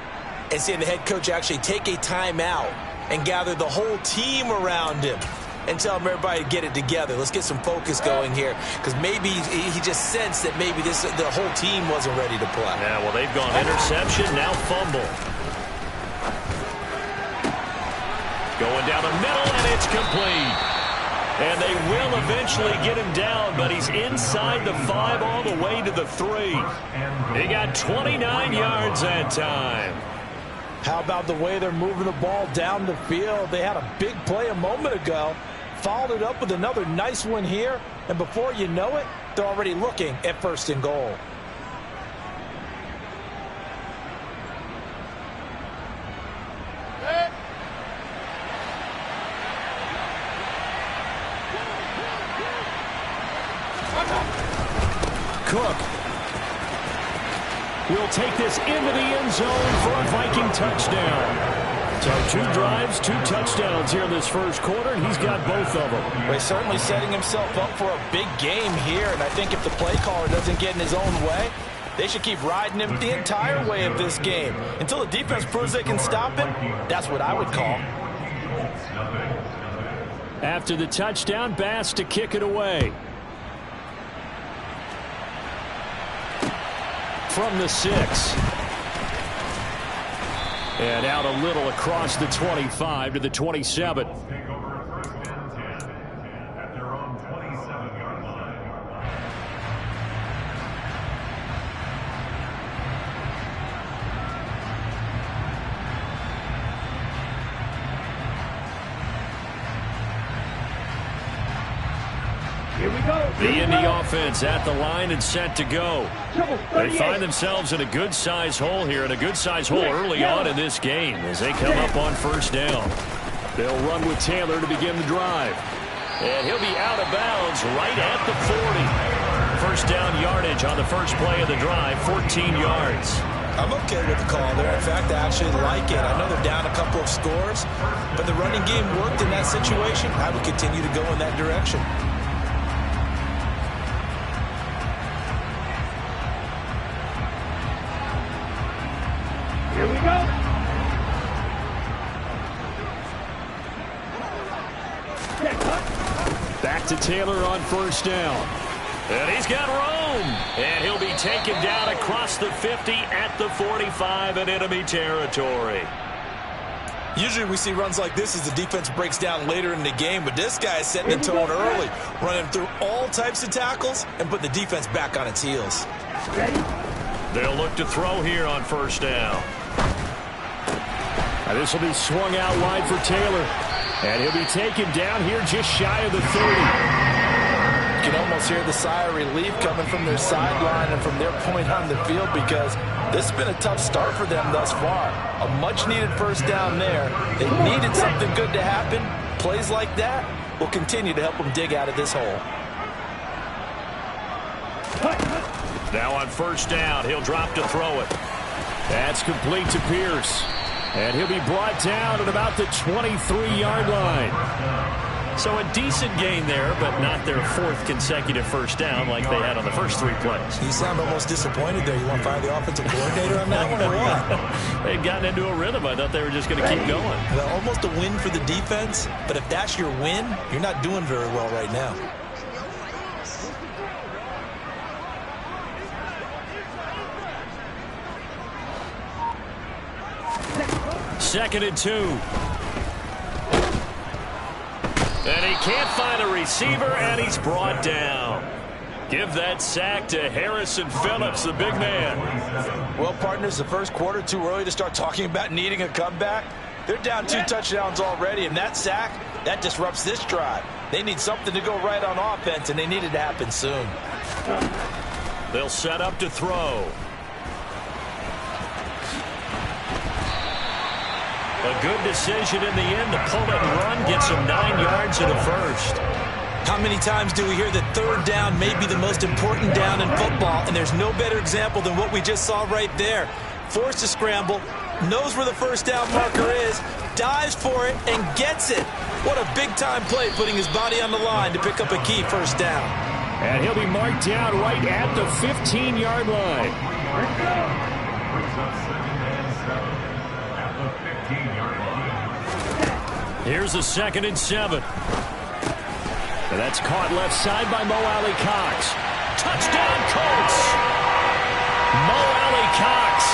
and seeing the head coach actually take a timeout and gather the whole team around him. and tell everybody to get it together. Let's get some focus going here, because maybe he just sensed that maybe the whole team wasn't ready to play. Yeah, well, they've gone interception, now fumble. Going down the middle, and it's complete. And they will eventually get him down, but he's inside the 5 all the way to the 3. He got 29 yards that time. How about the way they're moving the ball down the field? They had a big play a moment ago, followed it up with another nice one here, and before you know it, they're already looking at 1st and goal. Cook will take this into the end zone for a Viking touchdown. So 2 drives, 2 touchdowns here in this first quarter, and he's got both of them. Well, he's certainly setting himself up for a big game here, and I think if the play caller doesn't get in his own way, they should keep riding him the entire way of this game. Until the defense proves they can stop him, that's what I would call. After the touchdown, Bass to kick it away. From the 6. And out a little across the 25 to the 27. Here we go. The Indy offense at the line and set to go. They find themselves in a good-sized hole here, and a good-sized hole early on in this game as they come up on 1st down. They'll run with Taylor to begin the drive. And he'll be out of bounds right at the 40. 1st down yardage on the first play of the drive, 14 yards. I'm okay with the call there. In fact, I actually like it. I know they're down a couple of scores, but the running game worked in that situation. I would continue to go in that direction. Here we go. Back to Taylor on 1st down. And he's got room. And he'll be taken down across the 50 at the 45 in enemy territory. Usually we see runs like this as the defense breaks down later in the game, but this guy is setting the tone early, running through all types of tackles and putting the defense back on its heels. Ready? They'll look to throw here on 1st down. Now this will be swung out wide for Taylor. And he'll be taken down here just shy of the 30. You can almost hear the sigh of relief coming from their sideline and from their point on the field, because this has been a tough start for them thus far. A much-needed 1st down there. They needed something good to happen. Plays like that will continue to help them dig out of this hole. Now on 1st down, he'll drop to throw it. That's complete to Pierce. And he'll be brought down at about the 23-yard line. So a decent gain there, but not their 4th consecutive 1st down like they had on the first 3 plays. You sound almost disappointed there. You want to fire the offensive coordinator on that one or what? They'd gotten into a rhythm. I thought they were just going to keep going. Well, almost a win for the defense, but if that's your win, you're not doing very well right now. 2nd and 2. And he can't find a receiver, and he's brought down. Give that sack to Harrison Phillips, the big man. Well, partners, the first quarter, too early to start talking about needing a comeback. They're down 2 touchdowns already, and that sack, that disrupts this drive. They need something to go right on offense, and they need it to happen soon. They'll set up to throw. A good decision in the end to pull it and run, get some 9 yards in the first. How many times do we hear that 3rd down may be the most important down in football, and there's no better example than what we just saw right there. Forced to scramble, knows where the 1st down marker is, dives for it, and gets it. What a big-time play, putting his body on the line to pick up a key 1st down. And he'll be marked down right at the 15-yard line. Here's a 2nd and 7. And that's caught left side by Mo Alley-Cox. Touchdown, Colts! Mo Alley-Cox,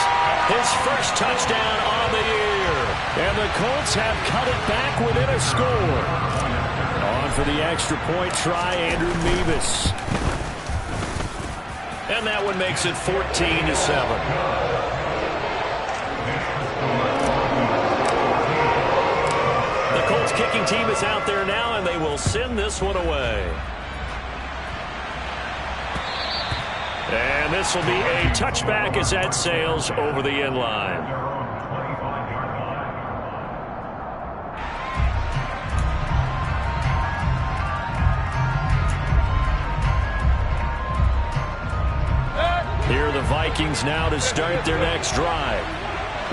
his first touchdown on the year. And the Colts have cut it back within a score. On for the extra point try, Andrew Mevis. And that one makes it 14-7. The Colts kicking team is out there now, and they will send this one away. And this will be a touchback as that sails over the end line. Here are the Vikings now to start their next drive.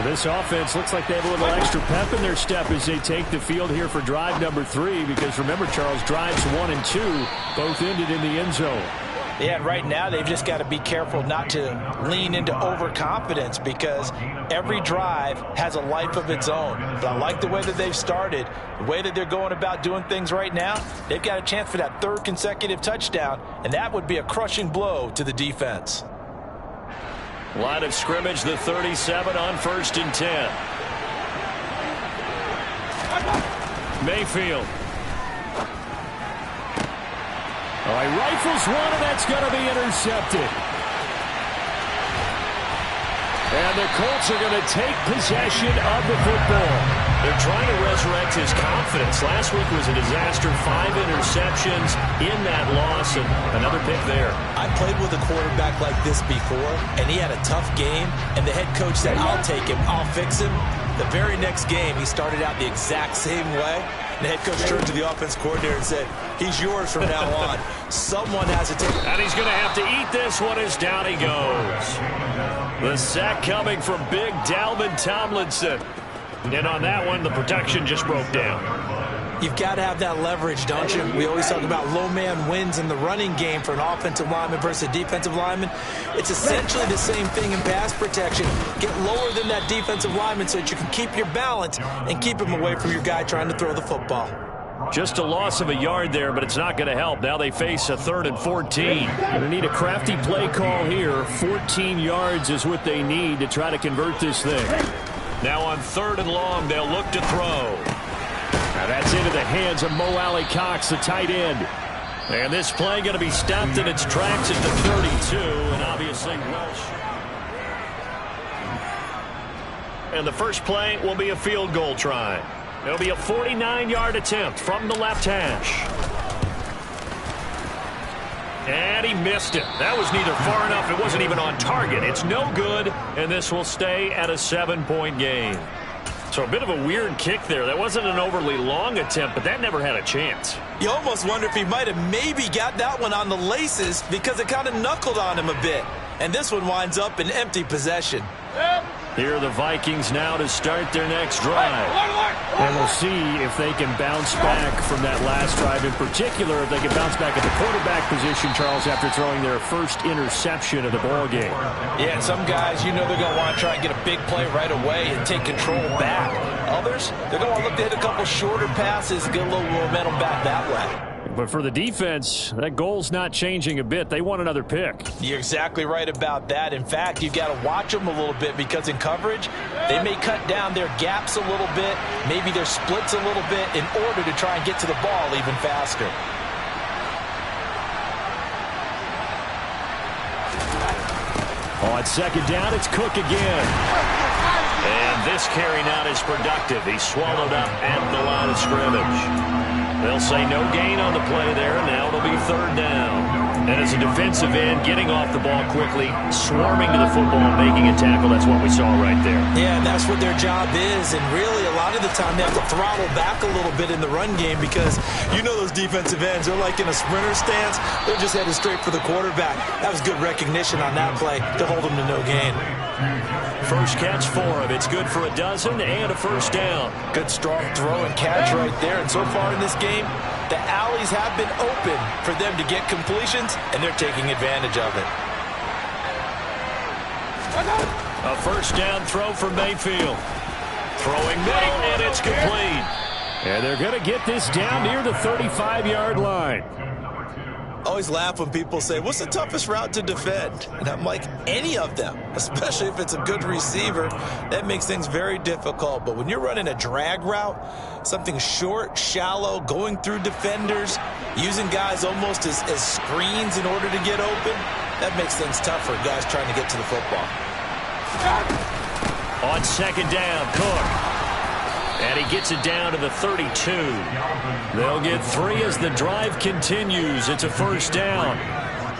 This offense looks like they have a little extra pep in their step as they take the field here for drive number 3, because remember, Charles, drives 1 and 2 both ended in the end zone. Yeah, and right now they've just got to be careful not to lean into overconfidence, because every drive has a life of its own. But I like the way that they've started, the way that they're going about doing things right now. They've got a chance for that 3rd consecutive touchdown, and that would be a crushing blow to the defense. Line of scrimmage, the 37 on 1st and 10. Mayfield. All right, rifles one, and that's going to be intercepted. And the Colts are going to take possession of the football. They're trying to resurrect his confidence. Last week was a disaster. 5 interceptions in that loss, and another pick there. I played with a quarterback like this before, and he had a tough game, and the head coach said, I'll take him, I'll fix him. The very next game, he started out the exact same way. The head coach turned to the offense coordinator and said, he's yours from now on. Someone has to take it. And he's going to have to eat this one as down he goes. The sack coming from big Dalvin Tomlinson. And on that one, the protection just broke down. You've got to have that leverage, don't you? We always talk about low man wins in the running game for an offensive lineman versus a defensive lineman. It's essentially the same thing in pass protection. Get lower than that defensive lineman so that you can keep your balance and keep him away from your guy trying to throw the football. Just a loss of a yard there, but it's not going to help. Now they face a 3rd and 14. Going to need a crafty play call here. 14 yards is what they need to try to convert this thing. Now on 3rd and long, they'll look to throw. Now that's into the hands of Mo Alley-Cox, the tight end. And this play going to be stopped in its tracks at the 32, and obviously Welsh. And the first play will be a field goal try. It'll be a 49-yard attempt from the left hash. And he missed it. That was neither far enough. It wasn't even on target. It's no good, and this will stay at a 7-point game. So a bit of a weird kick there. That wasn't an overly long attempt, but that never had a chance. You almost wonder if he might have maybe got that one on the laces because it kind of knuckled on him a bit. And this one winds up in empty possession. Here are the Vikings now to start their next drive. And we'll see if they can bounce back from that last drive. In particular, if they can bounce back at the quarterback position, Charles, after throwing their first interception of the ball game. Yeah, and some guys, you know they're going to want to try and get a big play right away and take control back. Others, they're going to look to hit a couple shorter passes, get a little momentum back that way. But for the defense, that goal's not changing a bit. They want another pick. You're exactly right about that. In fact, you've got to watch them a little bit because in coverage, they may cut down their gaps a little bit, maybe their splits a little bit in order to try and get to the ball even faster. On 2nd down, it's Cook again. And this carry now is productive. He's swallowed up at the line of scrimmage. They'll say no gain on the play there, and now it'll be 3rd down. And as a defensive end, getting off the ball quickly, swarming to the football and making a tackle, that's what we saw right there. Yeah, and that's what their job is. And really, a lot of the time, they have to throttle back a little bit in the run game because you know those defensive ends, they're like in a sprinter stance. They're just headed straight for the quarterback. That was good recognition on that play to hold them to no gain. First catch for him. It's good for a dozen and a 1st down. Good strong throw and catch right there. And so far in this game, the alleys have been open for them to get completions, and they're taking advantage of it. A 1st down throw for Mayfield. Throwing middle, and it's complete. And they're going to get this down near the 35-yard line. I always laugh when people say, what's the toughest route to defend? And I'm like, any of them, especially if it's a good receiver. That makes things very difficult. But when you're running a drag route, something short, shallow, going through defenders, using guys almost as screens in order to get open, that makes things tough for guys trying to get to the football. On second down, Cook. And he gets it down to the 32. They'll get 3 as the drive continues. It's a first down.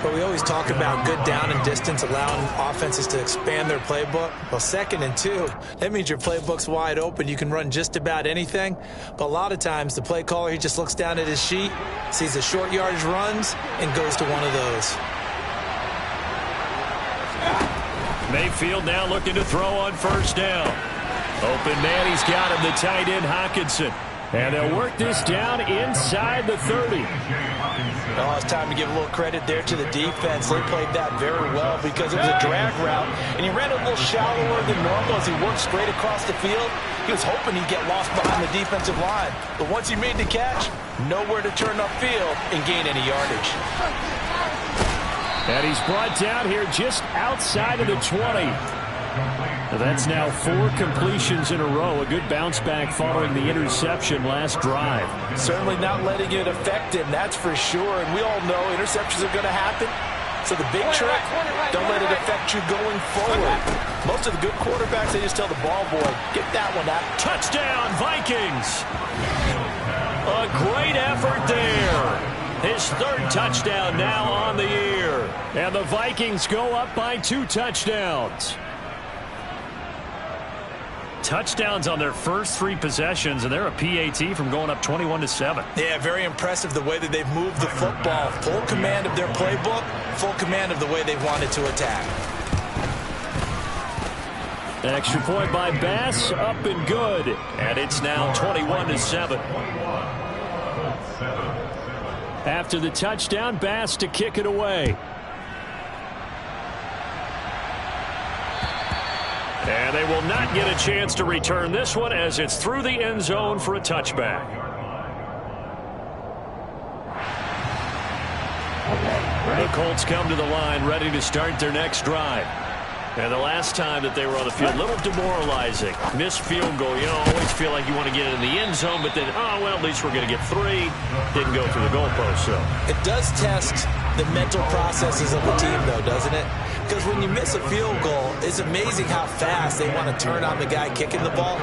But we always talk about good down and distance, allowing offenses to expand their playbook. Well, 2nd and 2, that means your playbook's wide open. You can run just about anything. But a lot of times, the play caller, he just looks down at his sheet, sees the short yardage runs, and goes to one of those. Mayfield now looking to throw on first down. Open man, he's got him, the tight end, Hockenson. And they'll work this down inside the 30. Oh, it's time to give a little credit there to the defense. They played that very well because it was a drag route, and he ran a little shallower than normal as he worked straight across the field. He was hoping he'd get lost behind the defensive line. But once he made the catch, nowhere to turn upfield and gain any yardage. And he's brought down here just outside of the 20. That's now 4 completions in a row. A good bounce back following the interception last drive. Certainly not letting it affect him, that's for sure. And we all know interceptions are going to happen. So the big trick, don't let it affect you going forward. Most of the good quarterbacks, they just tell the ball boy, get that one out. Touchdown, Vikings. A great effort there. His 3rd touchdown now on the year. And the Vikings go up by 2 touchdowns. Touchdowns on their first 3 possessions, and they're a PAT from going up 21-7. Yeah, very impressive the way that they've moved the football. Full command of their playbook, full command of the way they wanted to attack. Extra point by Bass, up and good. And it's now 21-7. After the touchdown, Bass to kick it away. And they will not get a chance to return this one as it's through the end zone for a touchback. The Colts come to the line ready to start their next drive. And the last time that they were on the field, a little demoralizing. Missed field goal. You know, always feel like you want to get it in the end zone, but then, oh, well, at least we're going to get 3. Didn't go through the goalpost, so. It does test the mental processes of the team, though, doesn't it? Because when you miss a field goal, it's amazing how fast they want to turn on the guy kicking the ball.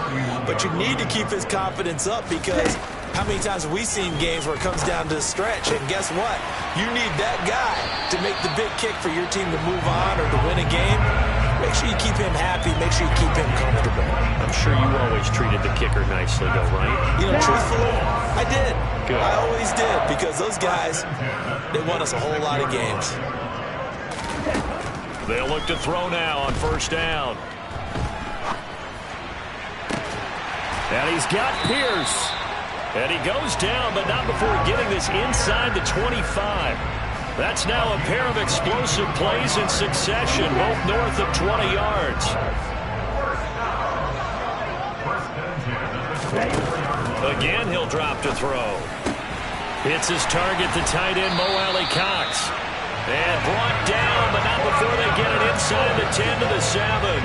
But you need to keep his confidence up because how many times have we seen games where it comes down to the stretch? And guess what? You need that guy to make the big kick for your team to move on or to win a game. Make sure you keep him happy. Make sure you keep him comfortable. I'm sure you always treated the kicker nicely, though, right? You know, truthfully, I did. Good. I always did because those guys, they won us a whole lot of games. They'll look to throw now on first down. And he's got Pierce. And he goes down, but not before getting this inside the 25. That's now a pair of explosive plays in succession, both north of 20 yards. Again, he'll drop to throw. Hits his target, the tight end, Mo Alley-Cox. And brought down, but not before they get it inside the 10 to the 7.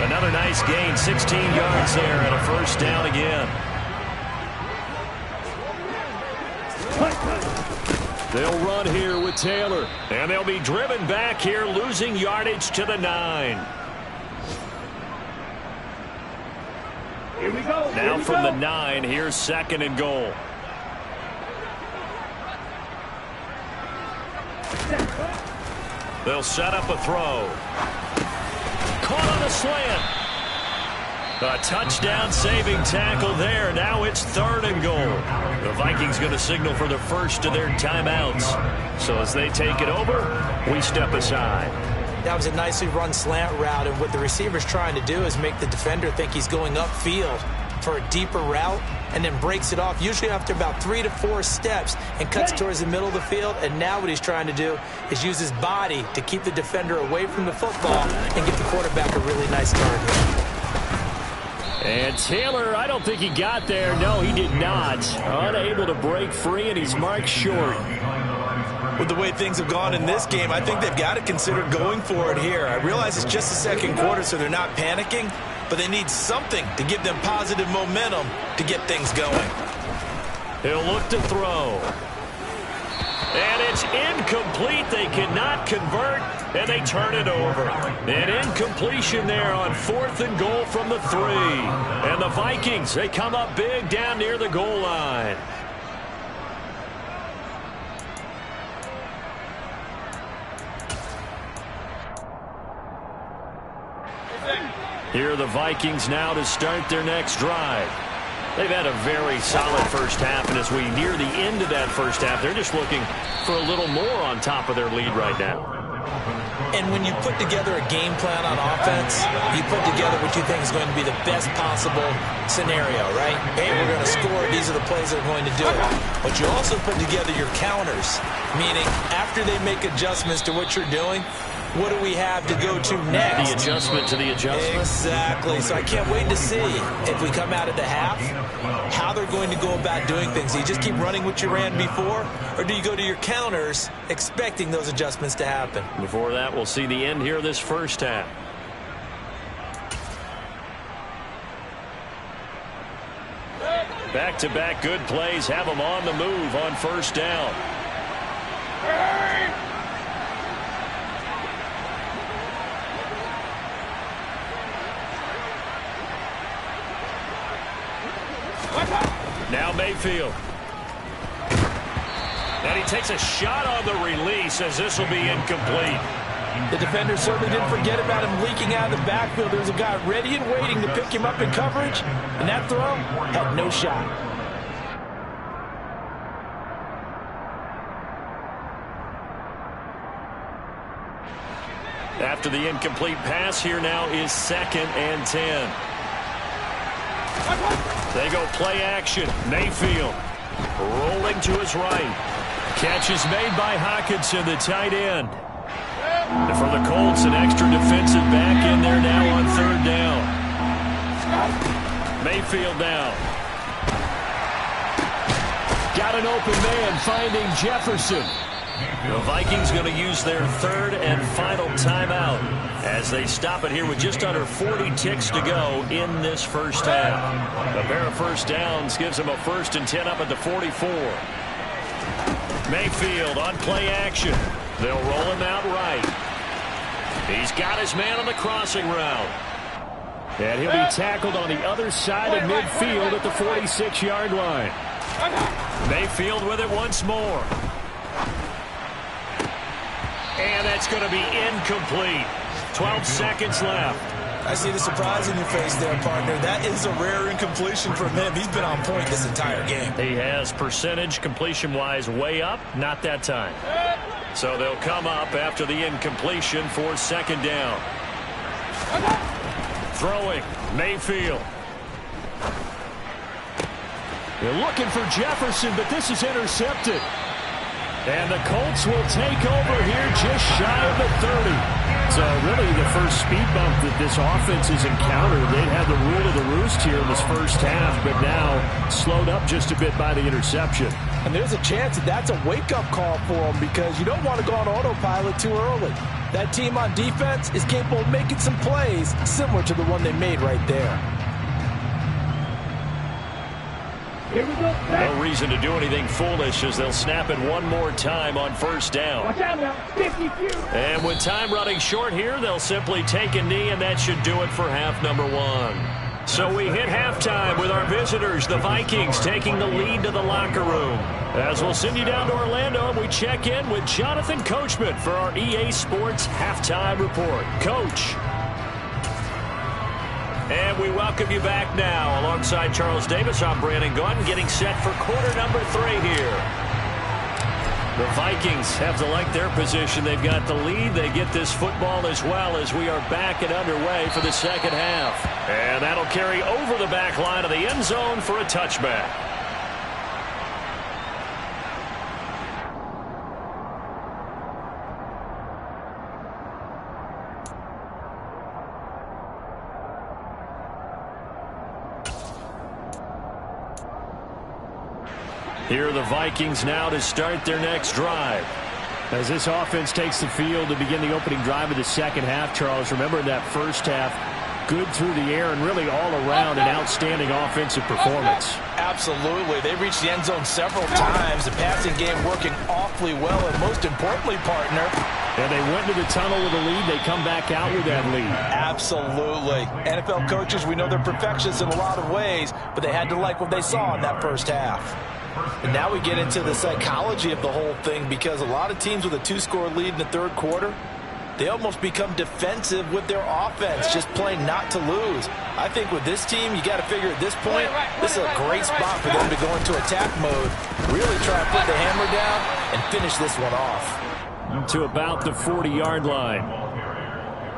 Another nice gain, 16 yards there, and a first down again. They'll run here with Taylor. And they'll be driven back here, losing yardage to the 9. Here we go. Now from the 9, here's 2nd and goal. They'll set up a throw. Caught on a slant. A touchdown saving tackle there. Now it's 3rd and goal. The Vikings going to signal for the first of their timeouts. So as they take it over, we step aside. That was a nicely run slant route, and what the receiver's trying to do is make the defender think he's going upfield for a deeper route and then breaks it off, usually after about 3 to 4 steps, and cuts towards the middle of the field. And now what he's trying to do is use his body to keep the defender away from the football and give the quarterback a really nice target. And Taylor, I don't think he got there. No, he did not. Unable to break free, and he's marked short. With the way things have gone in this game, I think they've got to consider going for it here. I realize it's just the second quarter, so they're not panicking, but they need something to give them positive momentum to get things going. He'll look to throw. And it's incomplete. They cannot convert, and they turn it over. An incompletion there on 4th and goal from the 3. And the Vikings, they come up big down near the goal line. Here are the Vikings now to start their next drive. They've had a very solid first half, and as we near the end of that first half, they're just looking for a little more on top of their lead right now. And when you put together a game plan on offense, you put together what you think is going to be the best possible scenario, right? Hey, we're going to score. These are the plays that are going to do it. But you also put together your counters, meaning after they make adjustments to what you're doing, what do we have to go to next? The adjustment to the adjustment. Exactly. So I can't wait to see if we come out of the half, how they're going to go about doing things. Do you just keep running what you ran before, or do you go to your counters expecting those adjustments to happen? Before that, we'll see the end here of this first half. Back-to-back good plays have them on the move on first down. Now Mayfield. And he takes a shot on the release as this will be incomplete. The defender certainly didn't forget about him leaking out of the backfield. There's a guy ready and waiting to pick him up in coverage, and that throw had no shot. After the incomplete pass, here now is 2nd and 10. They go play action. Mayfield rolling to his right. Catch is made by Hockenson, the tight end. And for the Colts, an extra defensive back in there now on 3rd down. Mayfield now. Got an open man finding Jefferson. The Vikings going to use their 3rd and final timeout as they stop it here with just under 40 ticks to go in this first half. A pair of first downs gives them a 1st and 10 up at the 44. Mayfield on play action. They'll roll him out right. He's got his man on the crossing route. And he'll be tackled on the other side of midfield at the 46-yard line. Mayfield with it once more. And that's going to be incomplete. 12 seconds left. I see the surprise in your face there, partner. That is a rare incompletion from him. He's been on point this entire game. He has percentage completion-wise way up. Not that time. So they'll come up after the incompletion for 2nd down. Throwing, Mayfield. They're looking for Jefferson, but this is intercepted. And the Colts will take over here just shy of the 30. So really the first speed bump that this offense has encountered. They'd had the rule of the roost here in this first half, but now slowed up just a bit by the interception. And there's a chance that that's a wake-up call for them because you don't want to go on autopilot too early. That team on defense is capable of making some plays similar to the one they made right there. Here we go. No reason to do anything foolish as they'll snap it one more time on first down. Watch out now. 50 few. And with time running short here, they'll simply take a knee, and that should do it for half number 1. So we hit halftime with our visitors, the Vikings, taking the lead to the locker room. As we'll send you down to Orlando, and we check in with Jonathan Coachman for our EA Sports Halftime Report. Coach. And we welcome you back now. Alongside Charles Davis, I'm Brandon Gunn, getting set for quarter number 3 here. The Vikings have to like their position. They've got the lead. They get this football as well as we are back and underway for the second half. And that'll carry over the back line of the end zone for a touchback. Here are the Vikings now to start their next drive. As this offense takes the field to begin the opening drive of the second half, Charles, remember in that first half, good through the air and really all around an outstanding offensive performance. Absolutely. They reached the end zone several times. The passing game working awfully well, and most importantly, partner. And they went to the tunnel with a lead. They come back out with that lead. Absolutely. NFL coaches, we know they're perfectionists in a lot of ways, but they had to like what they saw in that first half. And now we get into the psychology of the whole thing, because a lot of teams with a 2-score lead in the third quarter, they almost become defensive with their offense, just playing not to lose. I think with this team, you got to figure at this point, this is a great spot for them to go into attack mode, really try to put the hammer down and finish this one off. To about the 40-yard line.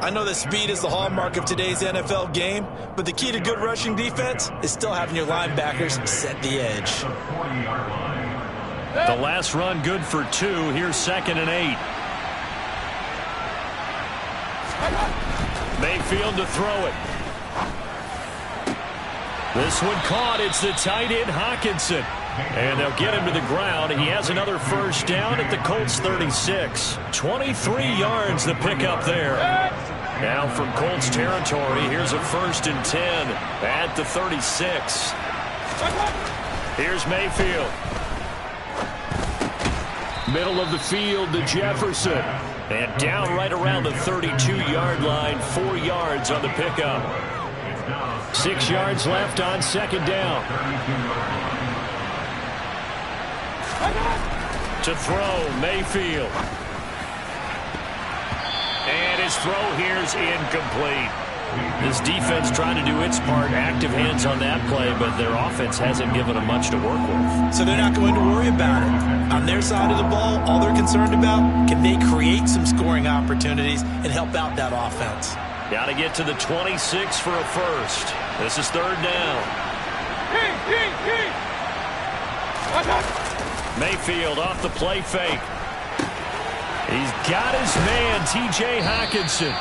I know that speed is the hallmark of today's NFL game, but the key to good rushing defense is still having your linebackers set the edge. The last run good for 2. Here's 2nd and 8. Mayfield to throw it. This one caught. It's the tight end Hawkinson. And they'll get him to the ground. He has another first down at the Colts 36. 23 yards the pickup there. Now from Colts territory, here's a 1st and 10 at the 36. Here's Mayfield. Middle of the field to Jefferson. And down right around the 32-yard line, 4 yards on the pickup. 6 yards left on 2nd down. To throw, Mayfield. And his throw here's incomplete. This defense trying to do its part, active hands on that play, but their offense hasn't given them much to work with. So they're not going to worry about it. On their side of the ball, all they're concerned about, can they create some scoring opportunities and help out that offense? Got to get to the 26 for a first. This is 3rd down. Mayfield off the play fake. He's got his man, T.J. Hawkinson.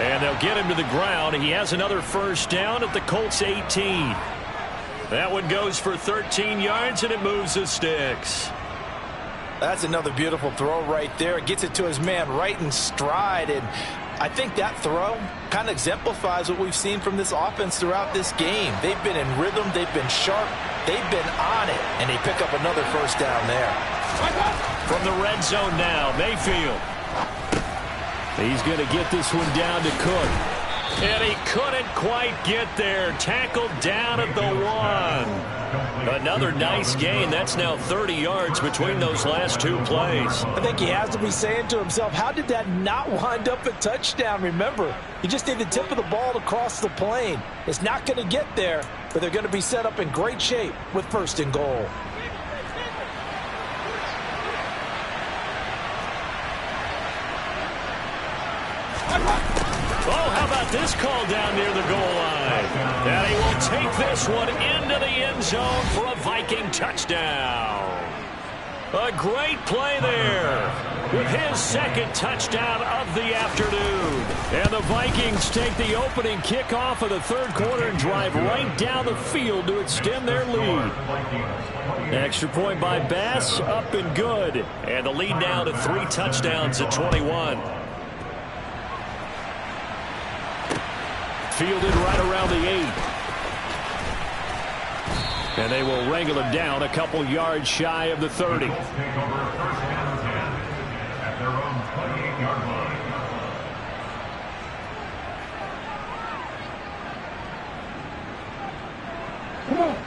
And they'll get him to the ground. He has another first down at the Colts 18. That one goes for 13 yards, and it moves the sticks. That's another beautiful throw right there. It gets it to his man right in stride. And I think that throw kind of exemplifies what we've seen from this offense throughout this game. They've been in rhythm. They've been sharp. They've been on it. And they pick up another first down there. From the red zone now, Mayfield. He's going to get this one down to Cook. And he couldn't quite get there. Tackled down at the 1. Another nice gain. That's now 30 yards between those last 2 plays. I think he has to be saying to himself, how did that not wind up a touchdown? Remember, you just need the tip of the ball to cross the plane. It's not going to get there, but they're going to be set up in great shape with 1st and goal. Oh, how about this call down near the goal line? And he will take this one into the end zone for a Viking touchdown. A great play there with his 2nd touchdown of the afternoon. And the Vikings take the opening kickoff of the 3rd quarter and drive right down the field to extend their lead. Extra point by Bass, up and good. And the lead now to 3 touchdowns at 21. Fielded right around the 8. And they will wrangle him down a couple yards shy of the 30.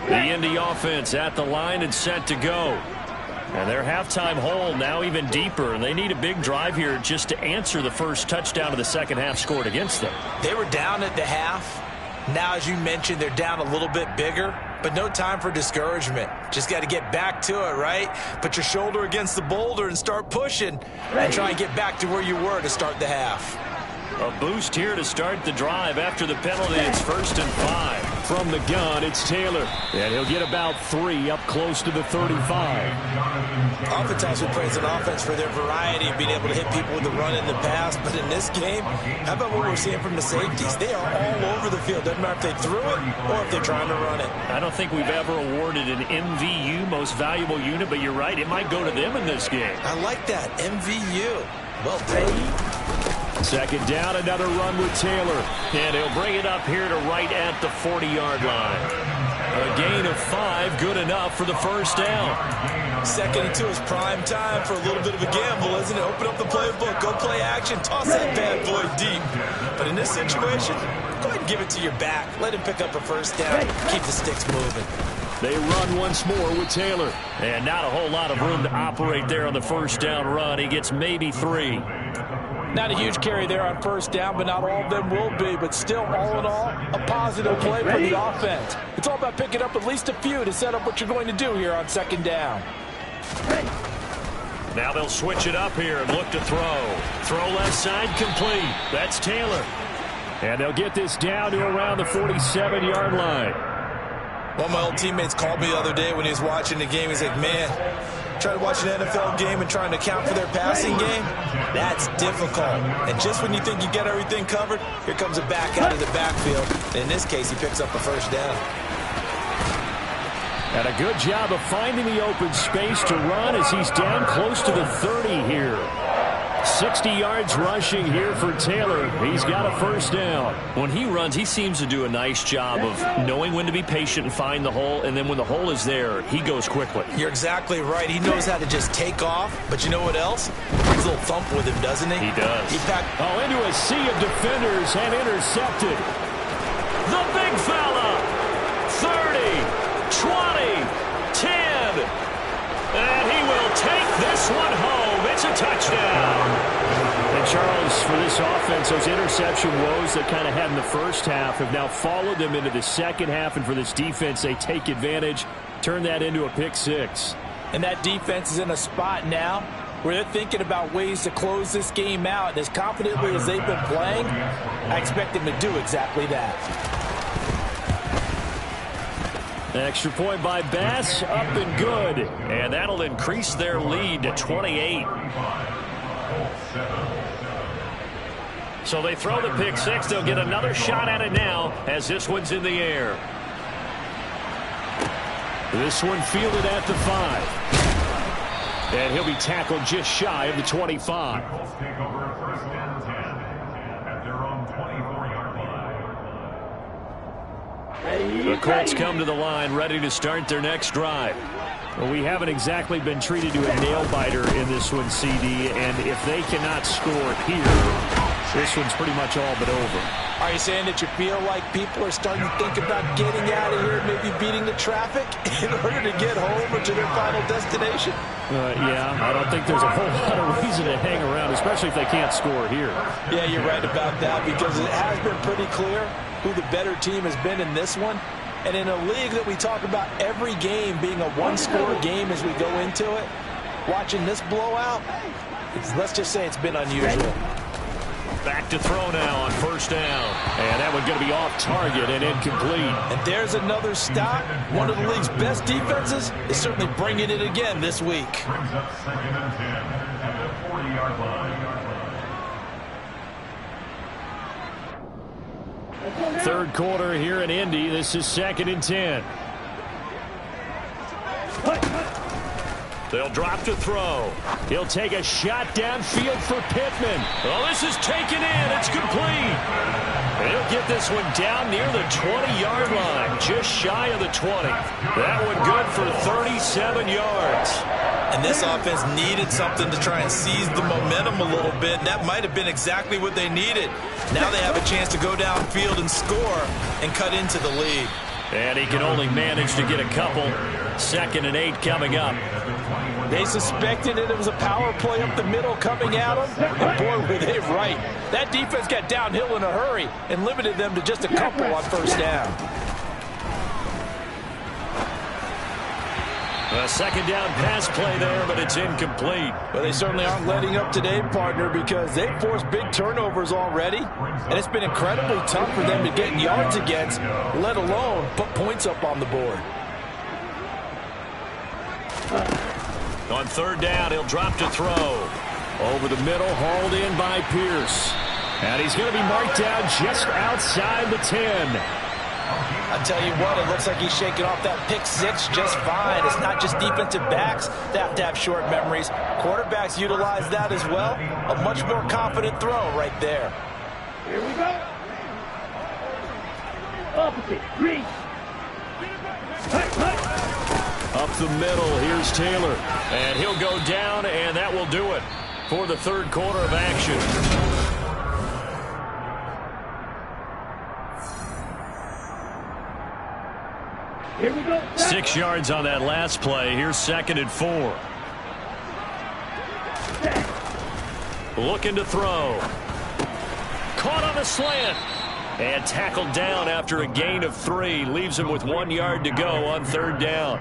The Indy offense at the line and set to go. And their halftime hole now even deeper, and they need a big drive here just to answer the first touchdown of the second half scored against them. They were down at the half. Now, as you mentioned, they're down a little bit bigger, but no time for discouragement. Just got to get back to it, right? Put your shoulder against the boulder and start pushing and try and get back to where you were to start the half. A boost here to start the drive after the penalty. It's 1st and 5. From the gun, it's Taylor. And he'll get about 3 up close to the 35. Oftentimes we praise an offense for their variety of being able to hit people with the run and the pass. But in this game, how about what we're seeing from the safeties? They are all over the field. Doesn't matter if they threw it or if they're trying to run it. I don't think we've ever awarded an MVU, most valuable unit, but you're right. It might go to them in this game. I like that. MVU. Well taken. Second down, another run with Taylor. And he'll bring it up here to right at the 40-yard line. A gain of 5, good enough for the first down. 2nd and 2 is prime time for a little bit of a gamble, isn't it? Open up the playbook, go play action, toss that bad boy deep. But in this situation, go ahead and give it to your back. Let him pick up a first down. Keep the sticks moving. They run once more with Taylor. And not a whole lot of room to operate there on the first down run. He gets maybe 3. Not a huge carry there on first down, but not all of them will be. But still, all in all, a positive play for the offense. It's all about picking up at least a few to set up what you're going to do here on second down. Now they'll switch it up here and look to throw. Throw left side complete. That's Taylor. And they'll get this down to around the 47-yard line. One of my old teammates called me the other day when he was watching the game. He's like, man, trying to watch an NFL game and trying to account for their passing game, that's difficult. And just when you think you get everything covered, here comes a back out of the backfield. And in this case, he picks up the first down. And a good job of finding the open space to run as he's down close to the 30 here. 60 yards rushing here for Taylor. He's got a first down. When he runs, he seems to do a nice job of knowing when to be patient and find the hole, and then when the hole is there, he goes quickly. You're exactly right. He knows how to just take off, but you know what else? He's a little thump with him, doesn't he? He does. He packed into a sea of defenders and intercepted. The big fella. 30, 20, 10. And he will take this one home. It's a touchdown. And Charles, for this offense, those interception woes that kind of had in the first half have now followed them into the second half. And for this defense, they take advantage, turn that into a pick 6. And that defense is in a spot now where they're thinking about ways to close this game out. And as confidently as they've been playing, I expect them to do exactly that. Extra point by Bass, up and good. And that'll increase their lead to 28. So they throw the pick 6. They'll get another shot at it now as this one's in the air. This one fielded at the 5. And he'll be tackled just shy of the 25. The Colts come to the line ready to start their next drive. Well, we haven't exactly been treated to a nail-biter in this one, CD, and if they cannot score here, this one's pretty much all but over. Are you saying that you feel like people are starting to think about getting out of here, maybe beating the traffic in order to get home or to their final destination? Yeah, I don't think there's a whole lot of reason to hang around, especially if they can't score here. Yeah, you're right about that, because it has been pretty clear who the better team has been in this one. And in a league that we talk about every game being a one-score game as we go into it, watching this blowout, let's just say it's been unusual. Back to throw now on first down. And that one's going to be off target and incomplete. And there's another stop. One of the league's best defenses is certainly bringing it again this week. Brings up 2nd and 10 at the 40-yard line. Third quarter here in Indy. This is 2nd and 10. They'll drop to throw. He'll take a shot downfield for Pittman. Oh, this is taken in. It's complete. He'll get this one down near the 20-yard line, just shy of the 20. That one good for 37 yards. And this offense needed something to try and seize the momentum a little bit. And that might have been exactly what they needed. Now they have a chance to go downfield and score and cut into the lead. And he can only manage to get a couple. 2nd and 8 coming up. They suspected it was a power play up the middle coming at them. And boy, were they right. That defense got downhill in a hurry and limited them to just a couple on first down. A second down pass play there, but it's incomplete. Well, they certainly aren't letting up today, partner, because they've forced big turnovers already, and it's been incredibly tough for them to get yards against, let alone put points up on the board. On third down, he'll drop to throw. Over the middle, hauled in by Pierce. And he's going to be marked down just outside the 10. I tell you what, it looks like he's shaking off that pick six just fine. It's not just defensive backs that have to have short memories. Quarterbacks utilize that as well. A much more confident throw right there. Here we go. Opposite. Green. Up the middle, here's Taylor. And he'll go down, and that will do it for the third quarter of action. Here we go. 6 yards on that last play. Here's 2nd and 4. Looking to throw. Caught on a slant. And tackled down after a gain of 3. Leaves him with 1 yard to go on third down.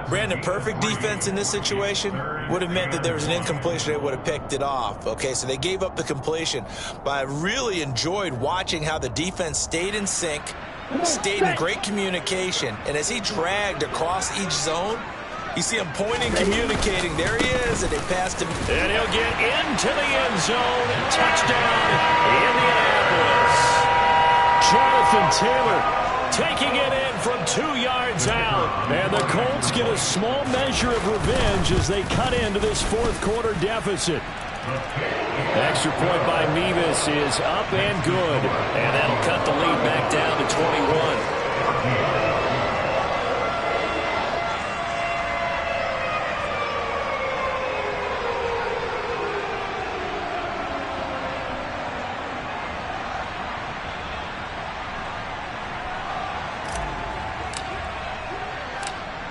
Brandon, perfect defense in this situation would have meant that there was an incompletion. They would have picked it off. Okay, so they gave up the completion. But I really enjoyed watching how the defense stayed in sync, stayed in great communication, and as he dragged across each zone, you see him pointing, communicating. There he is, and they passed him. And he'll get into the end zone. Touchdown, Indianapolis. Jonathan Taylor taking it in from 2 yards out. And the Colts get a small measure of revenge as they cut into this fourth quarter deficit. Extra point by Mevis is up and good. And that'll cut the lead back down to 21.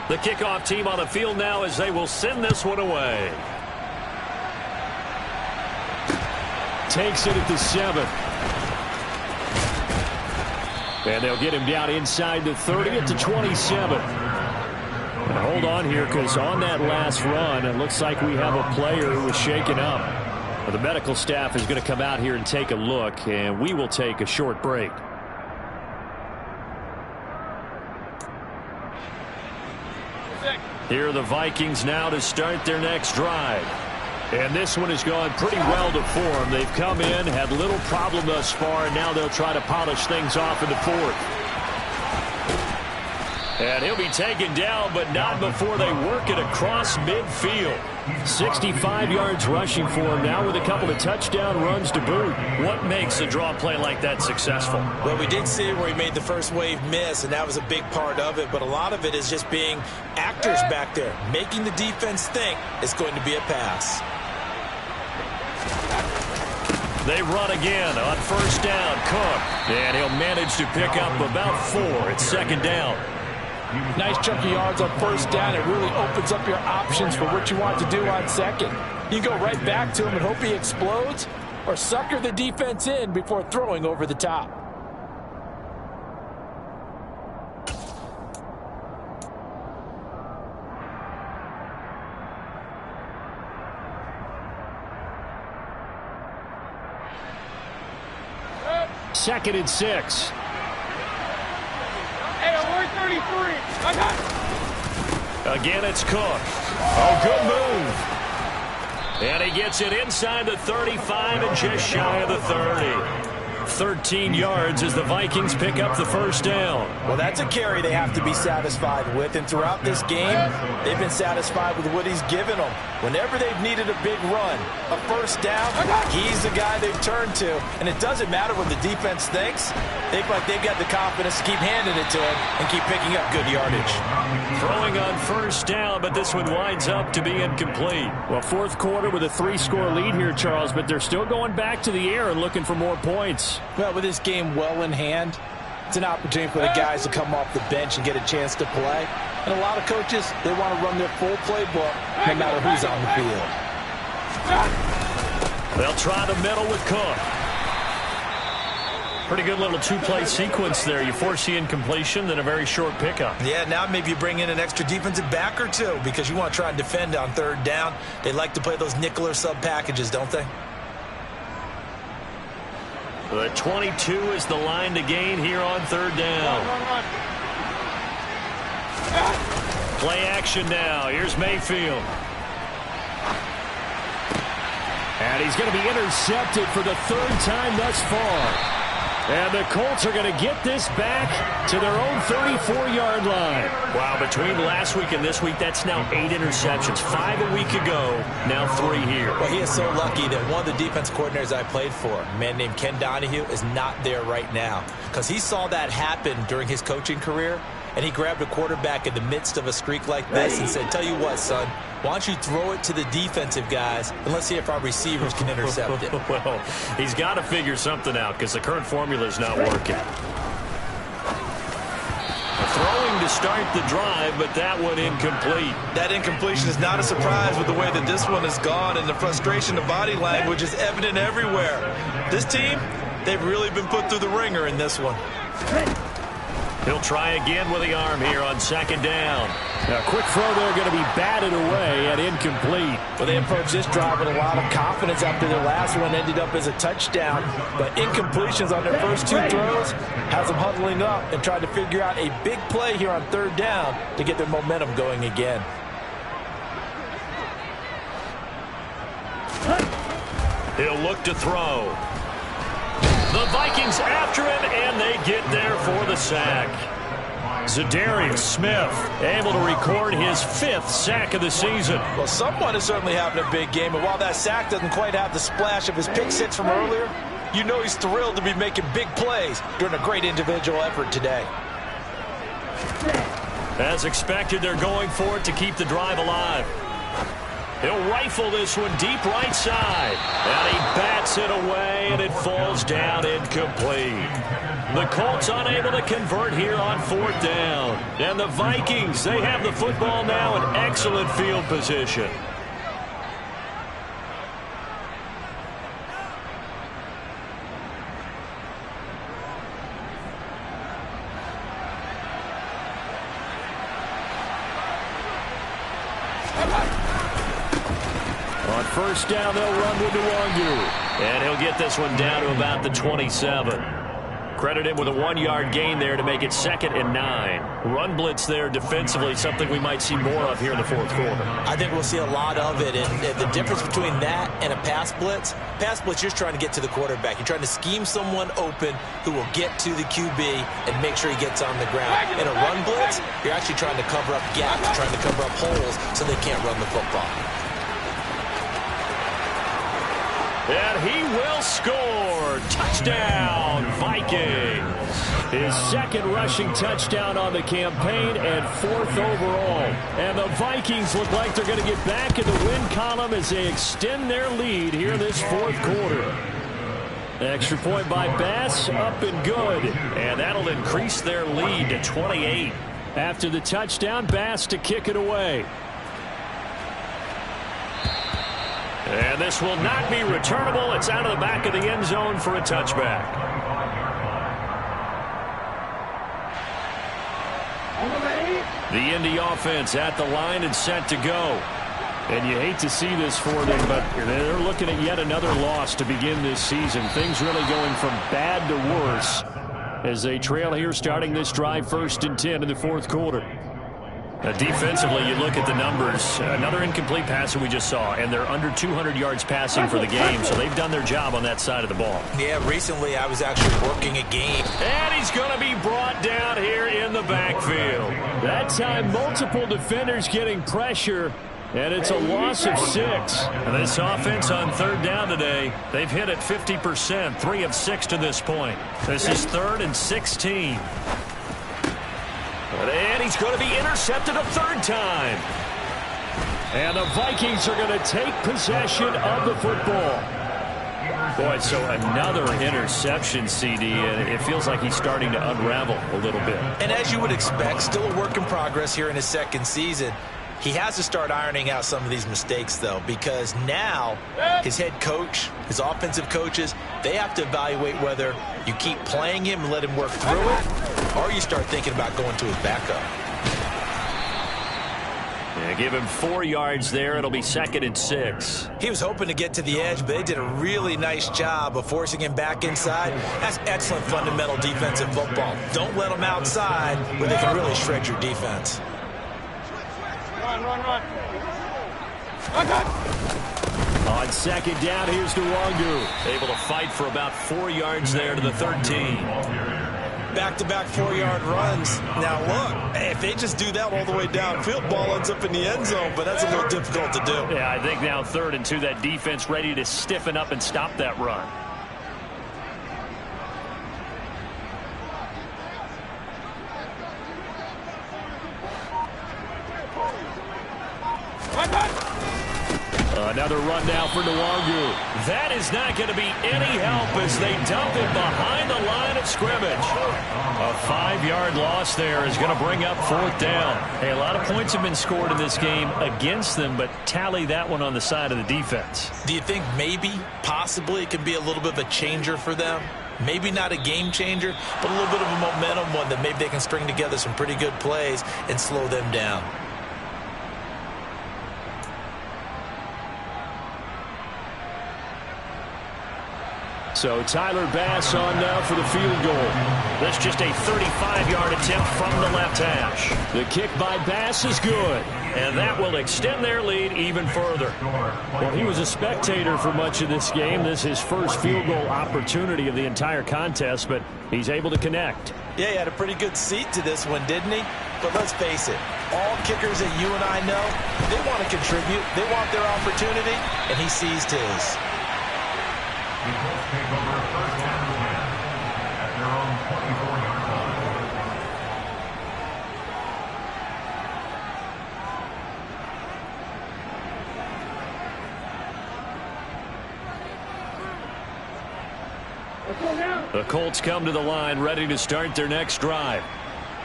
The kickoff team on the field now as they will send this one away. Takes it at the 7. And they'll get him down inside the 30 at the 27. And hold on here, because on that last run, it looks like we have a player who was shaken up. Well, the medical staff is going to come out here and take a look, and we will take a short break. Here are the Vikings now to start their next drive. And this one has gone pretty well to form. They've come in, had little problem thus far, and now they'll try to polish things off in the fourth. And he'll be taken down, but not before they work it across midfield. 65 yards rushing for him now with a couple of touchdown runs to boot. What makes a draw play like that successful? Well, we did see where he made the first wave miss, and that was a big part of it. But a lot of it is just being actors back there, making the defense think it's going to be a pass. They run again on first down. Cook. And he'll manage to pick up about 4. It's second down. Nice chunk of yards on first down. It really opens up your options for what you want to do on second. You go right back to him and hope he explodes, or sucker the defense in before throwing over the top. Second and 6. Hey, I'm 33. I got it. Again, it's Cook. Oh, good move. And he gets it inside the 35 and just shy of the 30. 13 yards as the Vikings pick up the first down. Well, that's a carry they have to be satisfied with. And throughout this game, they've been satisfied with what he's given them. Whenever they've needed a big run, a first down, he's the guy they've turned to. And it doesn't matter what the defense thinks. They feel like they've got the confidence to keep handing it to him and keep picking up good yardage. Throwing on first down, but this one winds up to be incomplete. Well, fourth quarter with a 3-score lead here, Charles, but they're still going back to the air and looking for more points. Well, with this game well in hand, it's an opportunity for the guys to come off the bench and get a chance to play. And a lot of coaches, they want to run their full playbook no matter who's on the field. They'll try the middle with Cook. Pretty good little two-play sequence there. You force the incompletion, then a very short pickup. Yeah, now maybe you bring in an extra defensive back or two because you want to try and defend on third down. They like to play those nickel or sub packages, don't they? The 22 is the line to gain here on third down. Play action now. Here's Mayfield. And he's going to be intercepted for the third time thus far. And the Colts are going to get this back to their own 34-yard line. Wow, between last week and this week, that's now 8 interceptions. 5 a week ago, now 3 here. Well, he is so lucky that one of the defense coordinators I played for, a man named Ken Donahue, is not there right now. Because he saw that happen during his coaching career, and he grabbed a quarterback in the midst of a streak like this and said, tell you what, son, why don't you throw it to the defensive guys, and let's see if our receivers can intercept it. Well, he's got to figure something out because the current formula is not working. Throwing to start the drive, but that one incomplete. That incompletion is not a surprise with the way that this one has gone, and the frustration of body language is evident everywhere. This team, they've really been put through the ringer in this one. He'll try again with the arm here on second down. A quick throw there going to be batted away and incomplete. Well, they approached this drive with a lot of confidence after their last one ended up as a touchdown. But incompletions on their first 2 throws has them huddling up and trying to figure out a big play here on third down to get their momentum going again. He'll look to throw. The Vikings after him, and they get there for the sack. Za'Darius Smith able to record his 5th sack of the season. Well, someone is certainly having a big game, and while that sack doesn't quite have the splash of his pick 6 from earlier, you know he's thrilled to be making big plays during a great individual effort today. As expected, they're going for it to keep the drive alive. He'll rifle this one deep right side. And he bats it away, and it falls down incomplete. The Colts unable to convert here on 4th down. And the Vikings, they have the football now in excellent field position. On first down, they'll run with Nwangu. And he'll get this one down to about the 27. Credit him with a 1-yard gain there to make it 2nd and 9. Run blitz there defensively, something we might see more of here in the 4th quarter. I think we'll see a lot of it. And the difference between that and a pass blitz, you're just trying to get to the quarterback. You're trying to scheme someone open who will get to the QB and make sure he gets on the ground. In a run blitz, you're actually trying to cover up gaps, trying to cover up holes so they can't run the football. And he will score. Touchdown, Vikings. His 2nd rushing touchdown on the campaign and 4th overall. And the Vikings look like they're going to get back in the win column as they extend their lead here in this 4th quarter. Extra point by Bass, up and good. And that'll increase their lead to 28. After the touchdown, Bass to kick it away. And this will not be returnable. It's out of the back of the end zone for a touchback. The Indy offense at the line and set to go. And you hate to see this for them, but they're looking at yet another loss to begin this season. Things really going from bad to worse as they trail here starting this drive 1st and 10 in the 4th quarter. Defensively, you look at the numbers. Another incomplete passer we just saw, and they're under 200 yards passing for the game, so they've done their job on that side of the ball. Yeah, recently I was actually working a game. And he's going to be brought down here in the backfield. That time, multiple defenders getting pressure, and it's a loss of 6. And this offense on 3rd down today, they've hit it 50%, 3 of 6 to this point. This is 3rd and 16. And he's going to be intercepted a 3rd time. And the Vikings are going to take possession of the football. Boy, so another interception, CD, and it feels like he's starting to unravel a little bit. And as you would expect, still a work in progress here in his 2nd season. He has to start ironing out some of these mistakes, though, because now his head coach, his offensive coaches, they have to evaluate whether you keep playing him and let him work through it, or you start thinking about going to his backup. Yeah, give him 4 yards there. It'll be 2nd and 6. He was hoping to get to the edge, but they did a really nice job of forcing him back inside. That's excellent fundamental defensive football. Don't let them outside where they can really shred your defense. Run. On 2nd down, here's Nwangu. Able to fight for about 4 yards there to the 13. Back-to-back 4-yard runs. Now, look, if they just do that all the way downfield, ball ends up in the end zone, but that's a little difficult to do. Yeah, I think now 3rd and 2, that defense ready to stiffen up and stop that run. Another run now for Nwangu. That is not going to be any help as they dump it behind the line of scrimmage. A 5-yard loss there is going to bring up 4th down. Hey, a lot of points have been scored in this game against them, but tally that one on the side of the defense. Do you think maybe, possibly, it can be a little bit of a changer for them? Maybe not a game changer, but a little bit of a momentum one that maybe they can string together some pretty good plays and slow them down. So Tyler Bass on now for the field goal. That's just a 35-yard attempt from the left hash. The kick by Bass is good, and that will extend their lead even further. Well, he was a spectator for much of this game. This is his first field goal opportunity of the entire contest, but he's able to connect. Yeah, he had a pretty good seat to this one, didn't he? But let's face it, all kickers that you and I know, they want to contribute. They want their opportunity, and he seized his. The Colts take over 1st and 10 at their own 24-yard Let's go now. The Colts come to the line ready to start their next drive.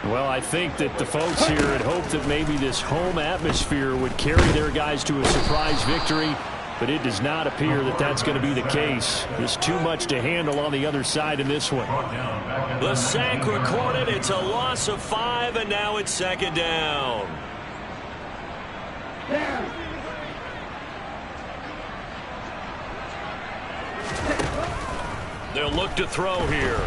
Well, I think that the folks here had hoped that maybe this home atmosphere would carry their guys to a surprise victory, but it does not appear that that's going to be the case. There's too much to handle on the other side in this one. The sack recorded. It's a loss of 5, and now it's 2nd down. They'll look to throw here.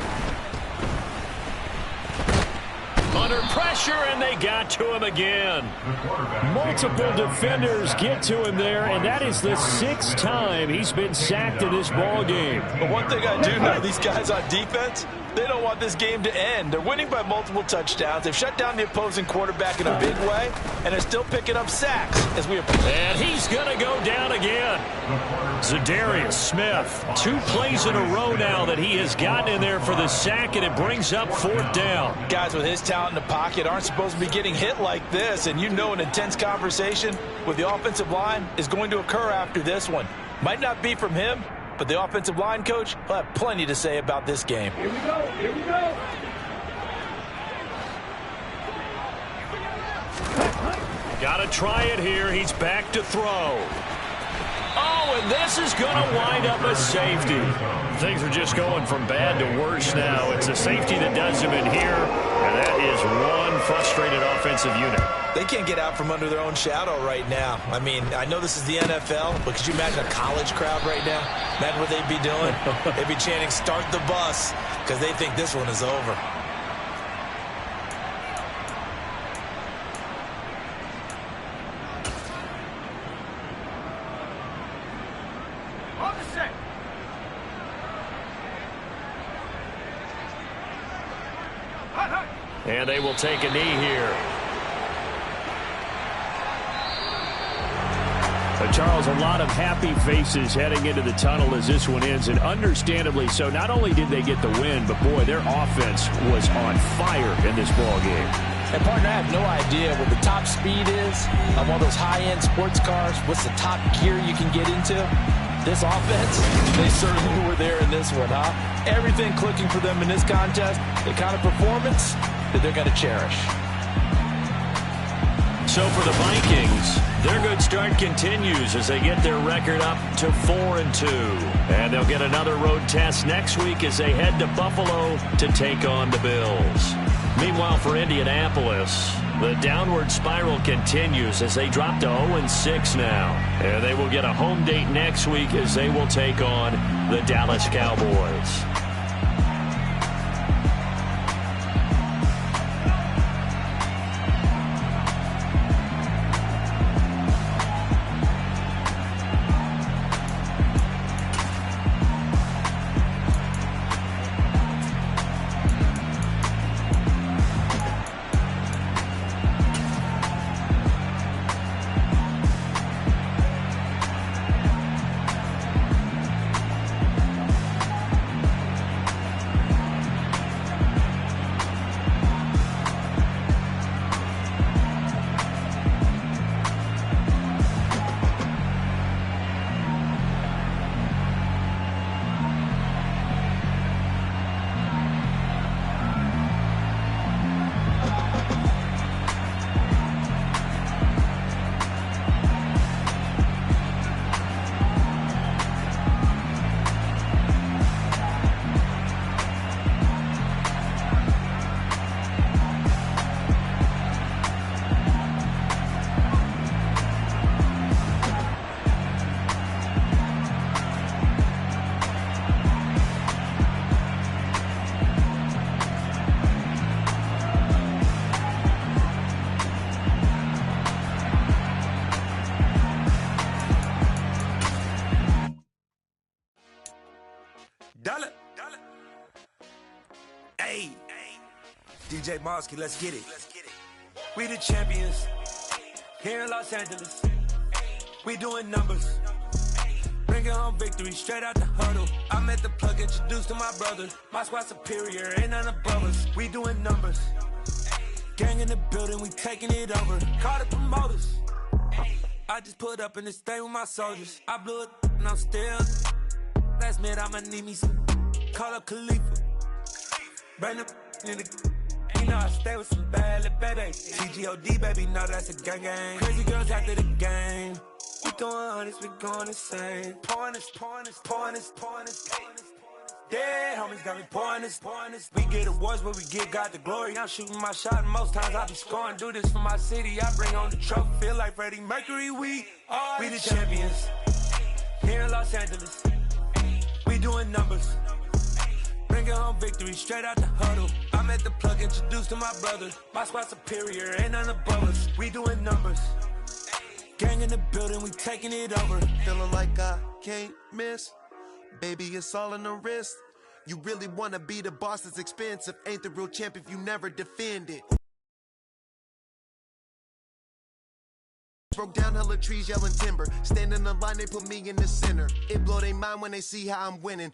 Under pressure, and they got to him again. Multiple defenders get to him there, and that is the 6th time he's been sacked in this ball game. But one thing I do know, these guys on defense, they don't want this game to end. They're winning by multiple touchdowns. They've shut down the opposing quarterback in a big way, and they're still picking up sacks as we approach. And he's going to go down again. Zadarius Smith, 2 plays in a row now that he has gotten in there for the sack, and it brings up 4th down. Guys with his talent in the pocket aren't supposed to be getting hit like this, and you know an intense conversation with the offensive line is going to occur after this one. Might not be from him, but the offensive line coach will have plenty to say about this game. Here we go. Here we go. Got to try it here. He's back to throw. Oh, and this is going to wind up a safety. Things are just going from bad to worse now. It's a safety that does him in here, and that is one frustrated offensive unit. They can't get out from under their own shadow right now. I mean, I know this is the NFL, but could you imagine a college crowd right now? Imagine what they'd be doing. They'd be chanting, "Start the bus," because they think this one is over. On the set. Hot. And they will take a knee here. Charles, a lot of happy faces heading into the tunnel as this one ends, and understandably so. Not only did they get the win, but boy, their offense was on fire in this ball game. And partner, I have no idea what the top speed is on one of those high-end sports cars. What's the top gear you can get into? This offense, they certainly were there in this one, huh? Everything clicking for them in this contest, the kind of performance that they're going to cherish. So for the Vikings, their good start continues as they get their record up to 4-2. And they'll get another road test next week as they head to Buffalo to take on the Bills. Meanwhile, for Indianapolis, the downward spiral continues as they drop to 0-6 now. And they will get a home date next week as they will take on the Dallas Cowboys. Hey, DJ Mosky, let's get it. We the champions here in Los Angeles. We doing numbers. Bringing home victory straight out the huddle. I'm at the plug, introduced to my brother. My squad superior, ain't none above us. We doing numbers. Gang in the building, we taking it over. Call the promoters. I just put up in this thing with my soldiers. I blew it and I'm still. Last minute, I'ma need me some. Call up Khalifa. Bring them in the. You know I stay with some bad little baby. TGOD, baby, know that's a gang gang. Crazy girls after the game. We going honest, we going insane. Pouring this. Dead homies got me pouring this. We get awards, but we give God the glory. I'm shooting my shot, and most times I be scoring. Do this for my city, I bring on the trophy. Feel like Freddie Mercury, we the champions. Here in Los Angeles, we doing numbers. Bringing home victory straight out the huddle. I'm at the plug, introduced to my brother. My squad superior, ain't none above us. We doing numbers. Gang in the building, we taking it over. Feeling like I can't miss. Baby, it's all in the wrist. You really wanna be the boss, it's expensive. Ain't the real champ if you never defend it. Broke down hella trees, yelling timber. Stand in the line, they put me in the center. It blow their mind when they see how I'm winning.